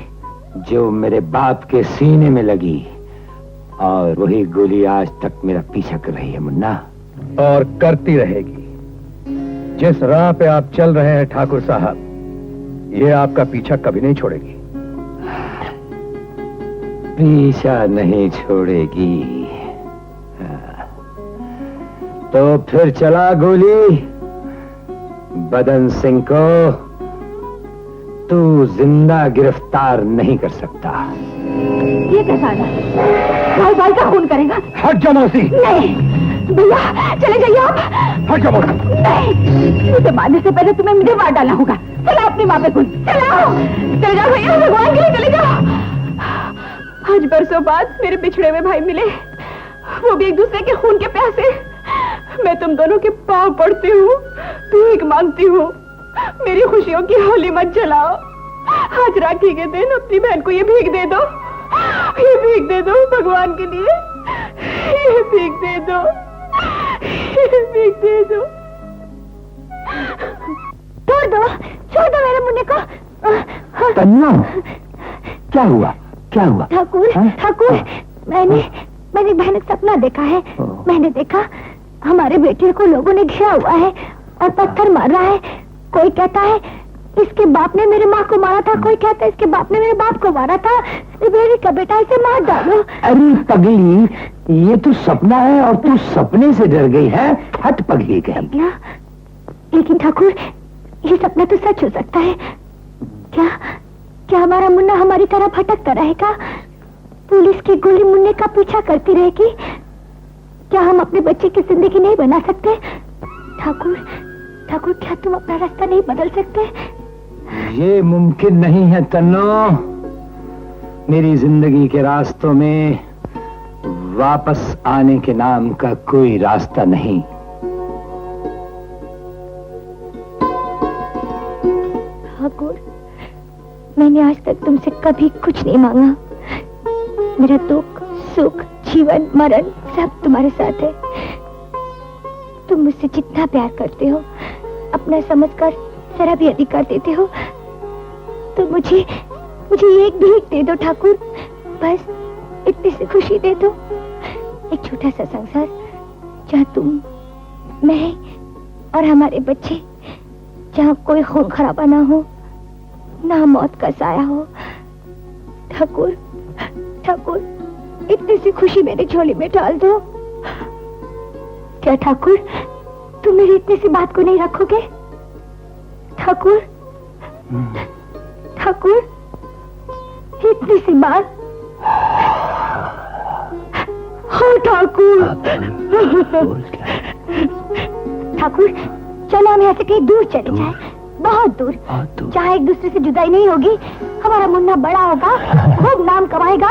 जो मेरे बाप के सीने में लगी, और वही गोली आज तक मेरा पीछा कर रही है मुन्ना, और करती रहेगी। जिस राह पे आप चल रहे हैं ठाकुर साहब, ये आपका पीछा कभी नहीं छोड़ेगी। पीछा नहीं छोड़ेगी। तो फिर चला गोली बदन सिंह को तू जिंदा गिरफ्तार नहीं कर सकता। ये कैसा भाई भाई का खून करेगा? हट जा मौसी। नहीं भैया, चले जाइए आप। हट जा मौसी। नहीं, मुझे मारने से पहले तुम्हें मुझे मार डालना होगा। चलो अपनी माँ पे खून। चलो चले जाओ भैया, भगवान के लिए चले जाओ। आज बरसों बाद मेरे बिछड़े हुए भाई मिले, वो भी एक दूसरे के खून के प्यासे। मैं तुम दोनों के पांव पड़ती हूँ, भीख मांगती हूँ, मेरी खुशियों की होली मत जलाओ। आज राखी के दिन अपनी बहन को ये भीख दे दो, ये भीख दे दो भगवान के लिए, ये भीख दे दो, ये भीख दे दो। छोड़ दो मेरे मुन्ने को। तन्ना, क्या हुआ, क्या हुआ? ठाकुर, मैंने भयानक सपना देखा है। मैंने देखा हमारे बेटे को लोगों ने घेरा हुआ है और पत्थर मार रहा है। कोई कहता है इसके बाप ने मेरे माँ को मारा था, कोई कहता है इसके बाप ने मेरे बाप को मारा था। रिबेरी का बेटा, इसे मार डालो। अरे पगली, ये तो सपना है और तू सपने से डर गई है। हट पगली कहीं। लेकिन ठाकुर, ये सपना तो सच हो सकता है। क्या हमारा मुन्ना हमारी तरह भटकता रहेगा? पुलिस की गोली मुन्ने का पीछा करती रहेगी? क्या हम अपने बच्चे की जिंदगी नहीं बना सकते? ठाकुर, क्या तुम अपना रास्ता नहीं बदल सकते? ये मुमकिन नहीं है तन्नो। मेरी जिंदगी के रास्तों में वापस आने के नाम का कोई रास्ता नहीं। ठाकुर, मैंने आज तक तुमसे कभी कुछ नहीं मांगा। मेरा दुख, सुख, जीवन, मरण सब तुम्हारे साथ है। तुम मुझसे जितना प्यार करते हो, अपना समझकर जरा भी अधिक कर देते हो, तो मुझे एक भीख दे दो ठाकुर। बस इतनी सी खुशी दे दो। एक छोटा सा संसार जहाँ तुम, मैं और हमारे बच्चे, जहाँ कोई खून खराबा ना हो, ना मौत का साया हो। ठाकुर, ठाकुर, इतनी सी खुशी मेरी झोली में डाल दो। क्या ठाकुर, तुम मेरी इतनी सी बात को नहीं रखोगे? ठाकुर, ठाकुर, इतनी सी बात। हाँ ठाकुर। ठाकुर, चलो हम यहाँ से कहीं दूर चले जाएं, बहुत दूर, जहाँ एक दूसरे से जुदाई नहीं होगी। हमारा मुन्ना बड़ा होगा, खूब नाम कमाएगा,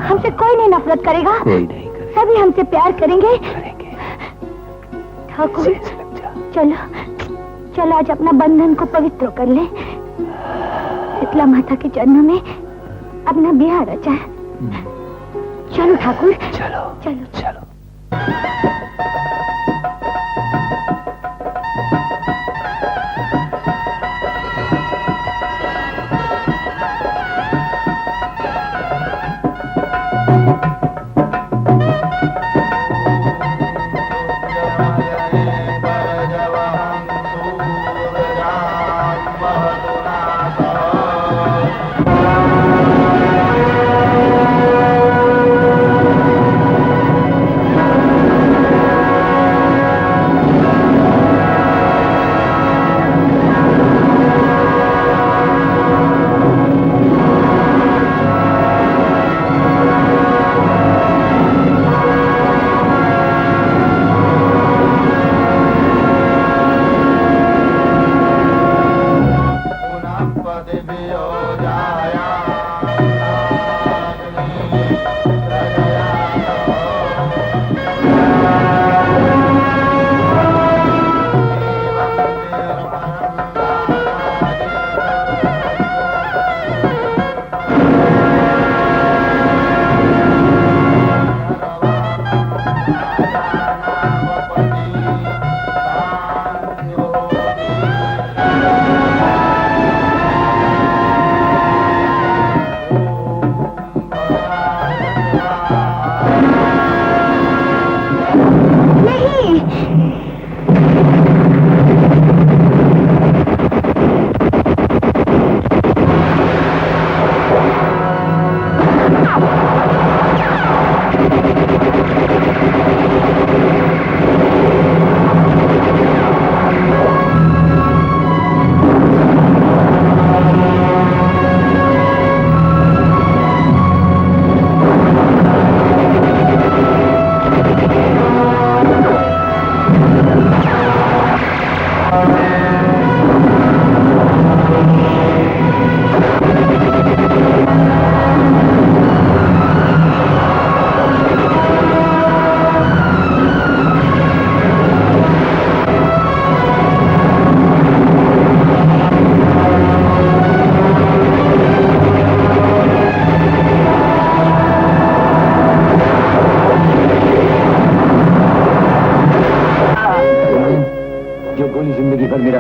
हमसे कोई नहीं नफरत करेगा, सभी हमसे प्यार करेंगे। ठाकुर, चलो चलो आज अपना बंधन को पवित्र कर ले। शीतला माता के चरणों में अपना ब्याह रचा है। चलो ठाकुर, चलो चलो चलो।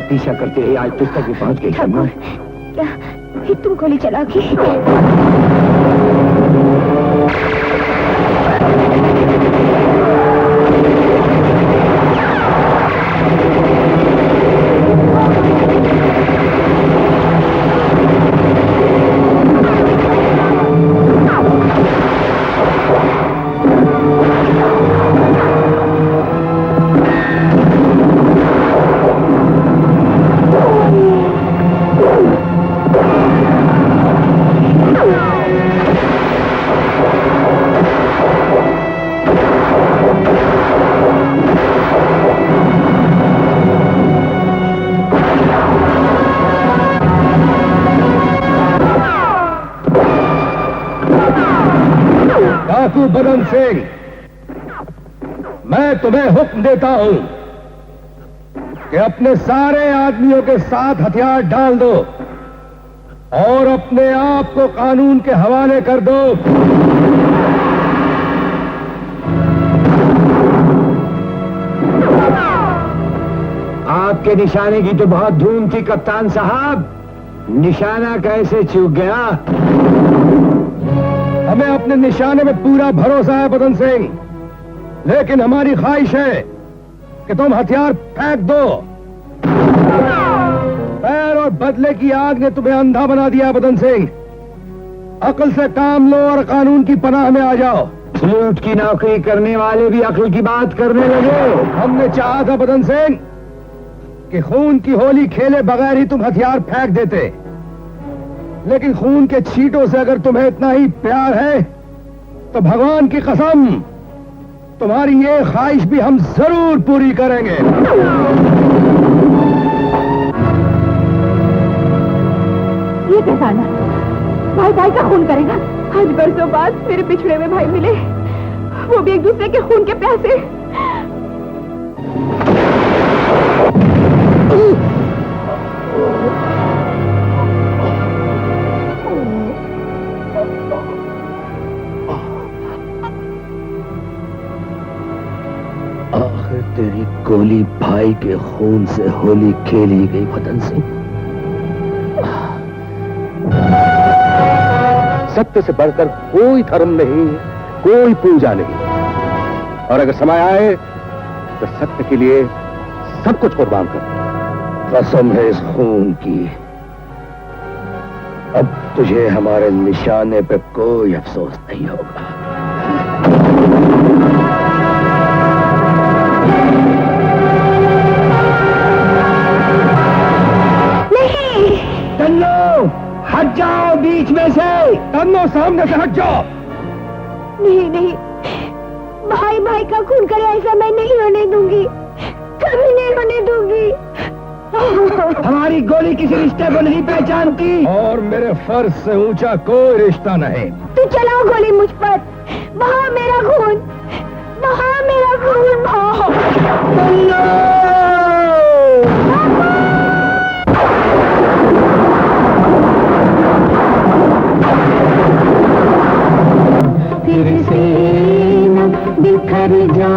पीछा करते रहे, आज तुझ तक भी पहुंच गई। ठाकुर, क्या फिर तुम गोली चलाओगी? बदन सिंह, मैं तुम्हें हुक्म देता हूं कि अपने सारे आदमियों के साथ हथियार डाल दो और अपने आप को कानून के हवाले कर दो। आपके निशाने की तो बहुत धूम थी कप्तान साहब, निशाना कैसे चूक गया? हमें अपने निशाने में पूरा भरोसा है बदन सिंह, लेकिन हमारी ख्वाहिश है कि तुम हथियार फेंक दो। पैर और बदले की आग ने तुम्हें अंधा बना दिया बदन सिंह। अक्ल से काम लो और कानून की पनाह में आ जाओ। लूट की नौकरी करने वाले भी अक्ल की बात करने लगे। हमने चाहा था बदन सिंह कि खून की होली खेले बगैर ही तुम हथियार फेंक देते, लेकिन खून के छींटों से अगर तुम्हें इतना ही प्यार है तो भगवान की कसम तुम्हारी ये ख्वाहिश भी हम जरूर पूरी करेंगे। ये कैसा ना भाई भाई का खून करेगा? आज बरसों बाद मेरे पिछड़े हुए भाई मिले, वो भी एक दूसरे के खून के प्यासे। आखिर तेरी गोली भाई के खून से होली खेली गई बदन सिंह। सत्य से बढ़कर कोई धर्म नहीं, कोई पूजा नहीं। और अगर समय आए तो सत्य के लिए सब कुछ कुर्बान कर। कसम है इस खून की, अब तुझे हमारे निशाने पे कोई अफसोस नहीं होगा। तन्नो हट जाओ बीच में से। तन्नो सामने से हट जाओ। नहीं नहीं, भाई भाई का खून करे ऐसा मैं नहीं होने दूंगी, कभी नहीं होने दूंगी। हमारी गोली किसी रिश्ते को नहीं पहचानती और मेरे फर्ज से ऊंचा कोई रिश्ता नहीं। तू चलाओ गोली मुझ पर, बहा मेरा खून, बहा मेरा खून, बहा। फिर से न बिखर जा